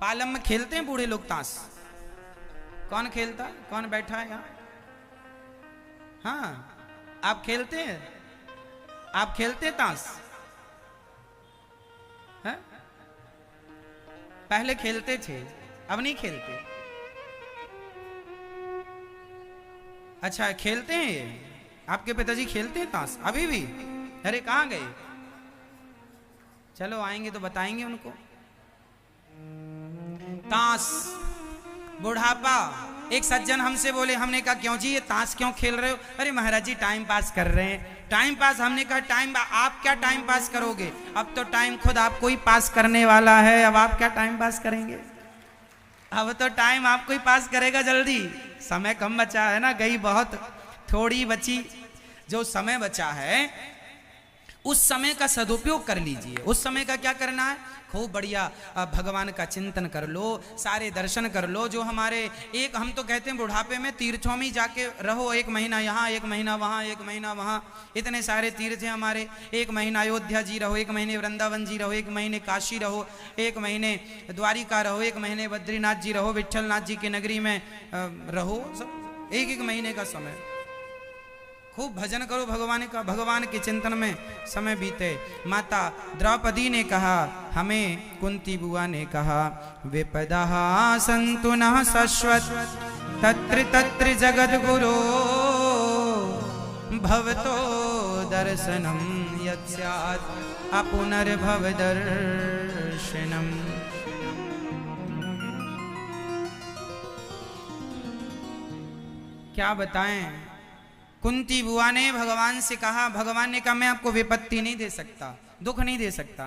पालम में खेलते हैं बूढ़े लोग ताश। कौन खेलता है? कौन बैठा है यहाँ? हाँ आप खेलते हैं? आप खेलते हैं ताश? है? पहले खेलते थे, अब नहीं खेलते। अच्छा खेलते हैं ये? आपके पिताजी खेलते हैं ताश अभी भी? अरे कहाँ गए? चलो आएंगे तो बताएंगे उनको। ताश, बुढ़ापा एक सज्जन हमसे बोले, हमने कहा क्यों जी ये ताश क्यों खेल रहे हो? अरे महाराज जी टाइम पास कर रहे हैं। Time pass? हमने कहा टाइम आप क्या टाइम पास करोगे? अब तो टाइम खुद आपको ही पास करने वाला है, अब आप क्या टाइम पास करेंगे? अब तो टाइम आपको ही पास करेगा जल्दी। समय कम बचा है ना, गई बहुत थोड़ी बची। जो समय बचा है उस समय का सदुपयोग कर लीजिए। उस समय का क्या करना है? खूब बढ़िया भगवान का चिंतन कर लो, सारे दर्शन कर लो। जो हमारे एक हम तो कहते हैं बुढ़ापे में तीर्थों में जाके रहो, 1 महीना यहाँ, 1 महीना वहाँ, 1 महीना वहाँ। इतने सारे तीर्थ हैं हमारे। 1 महीना अयोध्या जी रहो, 1 महीने वृंदावन जी रहो, 1 महीने काशी रहो, 1 महीने द्वारिका रहो, 1 महीने बद्रीनाथ जी रहो, विट्ठलनाथ जी की नगरी में रहो। सब 1-1 महीने का समय। खूब भजन करो भगवान का, भगवान के चिंतन में समय बीते। माता द्रौपदी ने कहा, हमें कुंती बुआ ने कहा, विपदा संतु नः शश्वत तत्र तत्र जगद गुरो भवतो दर्शनम यत् स्यात् अपुनर्भव दर्शनम। क्या बताएं, कुंती बुआ ने भगवान से कहा, भगवान ने कहा मैं आपको विपत्ति नहीं दे सकता, दुख नहीं दे सकता,